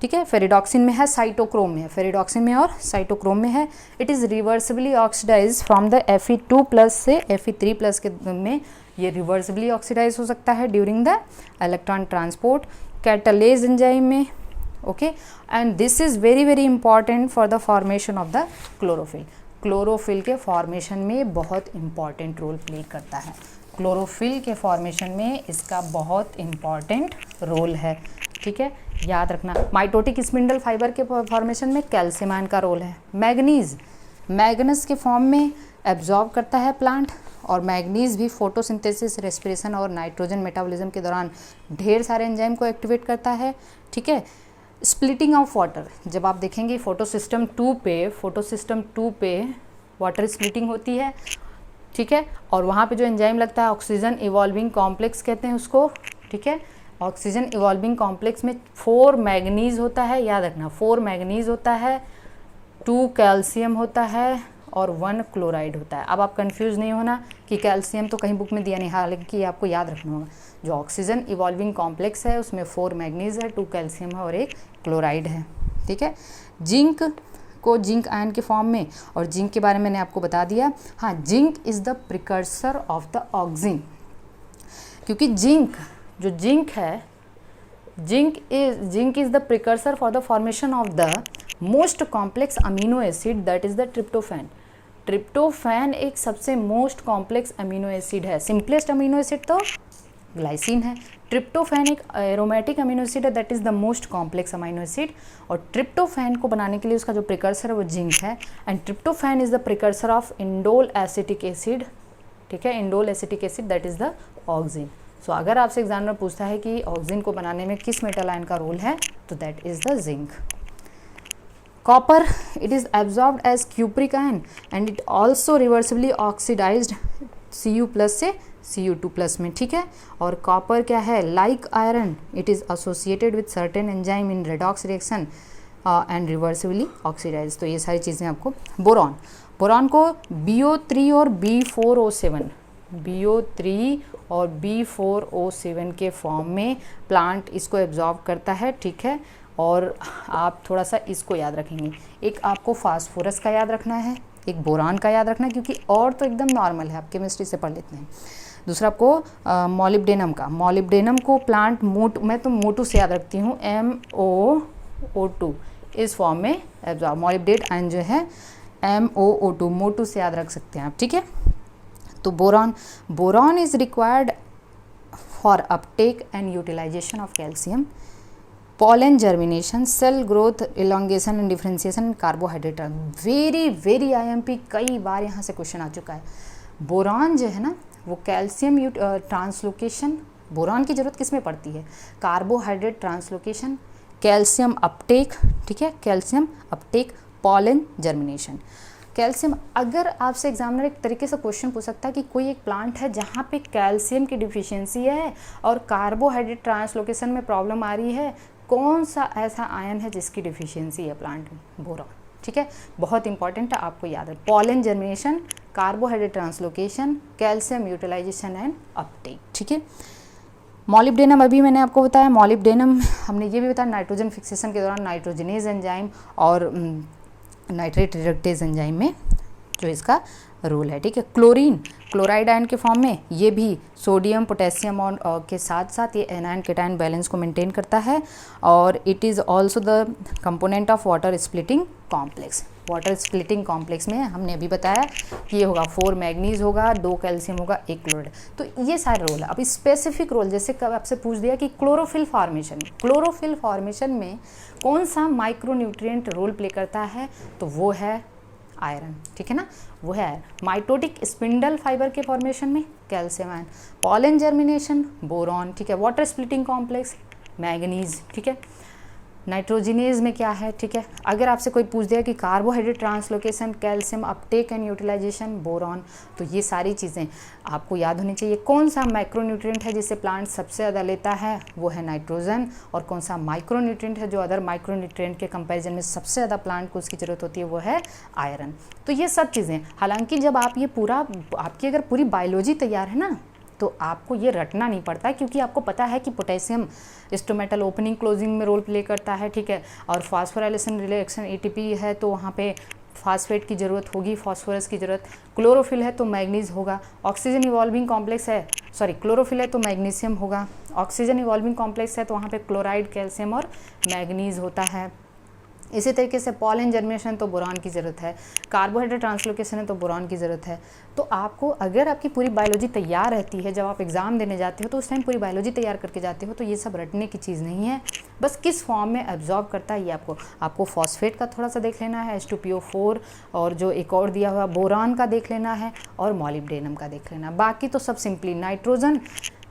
ठीक है। फेरिडॉक्सिन में है, साइटोक्रोम में है, फेरिडॉक्सिन में और साइटोक्रोम में है। It is reversibly oxidise from the Fe2+ से Fe3+ के में ये रिवर्सिबली ऑक्सीडाइज हो सकता है during the electron transport catalase enzyme में, okay. And this is very very important for the formation of the chlorophyll. Chlorophyll के फॉर्मेशन में बहुत इंपॉर्टेंट रोल प्ले करता है, क्लोरोफिल के फॉर्मेशन में इसका बहुत इंपॉर्टेंट रोल है, ठीक है, याद रखना। माइटोटिक स्पिंडल फाइबर के फॉर्मेशन में कैल्शियम आयन का रोल है। मैग्नीज के फॉर्म में एब्जॉर्ब करता है प्लांट, और मैग्नीज भी फोटोसिंथेसिस, रेस्पिरेशन और नाइट्रोजन मेटाबॉलिज्म के दौरान ढेर सारे एंजाइम को एक्टिवेट करता है, ठीक है। स्प्लिटिंग ऑफ वाटर, जब आप देखेंगे फोटोसिस्टम 2 पे वाटर स्प्लिटिंग होती है, ठीक है, और वहाँ पे जो एंजाइम लगता है ऑक्सीजन इवॉल्विंग कॉम्प्लेक्स कहते हैं उसको, ठीक है। ऑक्सीजन इवॉल्विंग कॉम्प्लेक्स में 4 मैग्नीज होता है, याद रखना 4 मैग्नीज होता है, 2 कैल्शियम होता है और 1 क्लोराइड होता है। अब आप कंफ्यूज नहीं होना कि कैल्शियम तो कहीं बुक में दिया नहीं, हालांकि आपको याद रखना होगा। जो ऑक्सीजन इवॉल्विंग कॉम्प्लेक्स है उसमें 4 मैग्नीज है, 2 कैल्शियम है और 1 क्लोराइड है, ठीक है। जिंक को जिंक आयन के फॉर्म में, और जिंक के बारे में मैंने आपको बता दिया। हाँ, zinc is the precursor of the oxygen, क्योंकि zinc is the precursor for the formation of the most complex amino acid, that is the tryptophan। Tryptophan एक सबसे मोस्ट कॉम्प्लेक्स अमीनो एसिड है, सिंपलेस्ट अमीनो एसिड तो glycine है, tryptophan एक aromatic amino acid है, that is the most complex amino acid. और tryptophan को बनाने के लिए उसका जो प्रिकर्सर है वो जिंक है, and tryptophan is the precursor of indole acetic acid, ठीक है, indole acetic acid that is the auxin. सो अगर आपसे एग्जामिनर पूछता है कि ऑक्सीजन को बनाने में किस मेटल आयन का रोल है, तो that is the zinc. Copper, it is absorbed as cupric ion and it also reversibly oxidised Cu+ से Cu2+ में, ठीक है। और कॉपर क्या है, like iron it is associated with certain enzyme in redox reaction and reversibly oxidise. तो ये सारी चीज़ें आपको। बोरॉन को BO3 और B4O7 के फॉर्म में प्लांट इसको एब्जॉर्ब करता है, ठीक है। और आप थोड़ा सा इसको याद रखेंगे, एक आपको फास्फोरस का याद रखना है, एक बोरान का याद रखना है, क्योंकि और तो एकदम नॉर्मल है, आप केमिस्ट्री से पढ़ लेते हैं। दूसरा आपको मॉलिब्डेनम का, मॉलिब्डेनम को प्लांट मैं तो मोटू से याद रखती हूँ, MOO2 इस फॉर्म में एब्जॉर्ब, मॉलिब्डेट आयन जो है MOO2 मोटू से याद रख सकते हैं आप, ठीक है। तो boron is required for uptake and utilisation of calcium, pollen germination, cell growth, elongation and differentiation, carbohydrate। Very IMP, कई बार यहाँ से क्वेश्चन आ चुका है। बोरॉन जो है ना वो कैल्शियम ट्रांसलोकेशन, बोरॉन की जरूरत किस में पड़ती है, कार्बोहाइड्रेट ट्रांसलोकेशन, कैल्शियम अपटेक, ठीक है, calcium Uptake, pollen germination. Calcium, अगर आपसे एग्जामिनर एक तरीके से क्वेश्चन पूछ सकता है कि कोई एक प्लांट है जहाँ पे कैल्शियम की डिफिशियंसी है और कार्बोहाइड्रेट ट्रांसलोकेशन में प्रॉब्लम आ रही है, कौन सा ऐसा आयन है जिसकी डिफिशियंसी है प्लांट में, बोरॉन, ठीक है। बहुत इंपॉर्टेंट है, आपको याद है, pollen germination, carbohydrate translocation, calcium utilisation and uptake, ठीक है। मॉलिब्डेनम, अभी मैंने आपको बताया मॉलिब्डेनम, हमने ये भी बताया नाइट्रोजन फिक्सेशन के दौरान नाइट्रोजनेज एंजाइम और नाइट्रेट रिडक्टेज एंजाइम में जो इसका रोल है, ठीक है। क्लोरीन, क्लोराइड आयन के फॉर्म में, ये भी सोडियम पोटेशियम और के साथ साथ ये एनायन केटायन बैलेंस को मेंटेन करता है, और it is also the component of water splitting complex. Water splitting complex में हमने अभी बताया कि ये होगा 4 मैग्नीज होगा, 2 कैल्शियम होगा, 1 क्लोराइड, तो ये सारे रोल है। अब स्पेसिफिक रोल, जैसे कब आपसे पूछ दिया कि क्लोरोफिल फॉर्मेशन में कौन सा माइक्रोन्यूट्रिएंट रोल प्ले करता है, तो वो है आयरन, ठीक है ना, वो है माइटोटिक स्पिंडल फाइबर के फॉर्मेशन में calcium ion, pollen germination boron, ठीक है, वाटर स्प्लिटिंग कॉम्प्लेक्स मैग्नीज, ठीक है, नाइट्रोजिनेज में क्या है, ठीक है। अगर आपसे कोई पूछ दिया कि carbohydrate translocation, calcium uptake and utilisation, boron, तो ये सारी चीज़ें आपको याद होनी चाहिए। कौन सा माइक्रोन्यूट्रिएंट है जिससे प्लांट सबसे ज़्यादा लेता है, वो है नाइट्रोजन, और कौन सा माइक्रोन्यूट्रिएंट है जो अदर माइक्रोन्यूट्रिएंट के कंपैरिजन में सबसे ज़्यादा प्लांट को उसकी ज़रूरत होती है, वो है आयरन। तो ये सब चीज़ें, हालांकि जब आप ये पूरा, आपकी अगर पूरी बायोलॉजी तैयार है ना, तो आपको ये रटना नहीं पड़ता, क्योंकि आपको पता है कि पोटेशियम स्टोमेटल ओपनिंग क्लोजिंग में रोल प्ले करता है, ठीक है, और फास्फोराइलेशन रिएक्शन ATP है तो वहाँ पे फास्फेट की ज़रूरत होगी, फास्फोरस की ज़रूरत, क्लोरोफिल है तो मैग्नीज होगा, ऑक्सीजन इवॉल्विंग कॉम्प्लेक्स है, सॉरी क्लोरोफिल है तो मैग्नीशियम होगा, ऑक्सीजन इवॉल्विंग कॉम्प्लेक्स है तो वहाँ पे क्लोराइड, कैल्शियम और मैग्नीज होता है। इसी तरीके से पॉलन जर्मिनेशन तो बोरॉन की ज़रूरत है, कार्बोहाइड्रेट ट्रांसलोकेशन है तो बोरॉन की ज़रूरत है। तो आपको, अगर आपकी पूरी बायोलॉजी तैयार रहती है, जब आप एग्ज़ाम देने जाते हो तो उस टाइम पूरी बायोलॉजी तैयार करके जाते हो, तो ये सब रटने की चीज़ नहीं है, बस किस फॉर्म में एब्जॉर्ब करता है ये आपको फॉस्फेट का थोड़ा सा देख लेना है, H2PO4, और जो एक और दिया हुआ बोरान का देख लेना है, और मॉलिब्डेनम का देख लेना। बाकी तो सब simply, nitrogen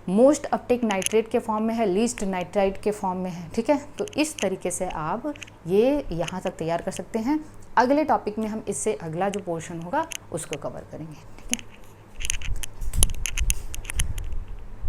most Uptake nitrate के फॉर्म में है, लीस्ट नाइट्राइट के फॉर्म में है, ठीक है। तो इस तरीके से आप ये यहाँ तक तैयार कर सकते हैं। अगले टॉपिक में हम इससे अगला जो पोर्शन होगा उसको कवर करेंगे, ठीक है।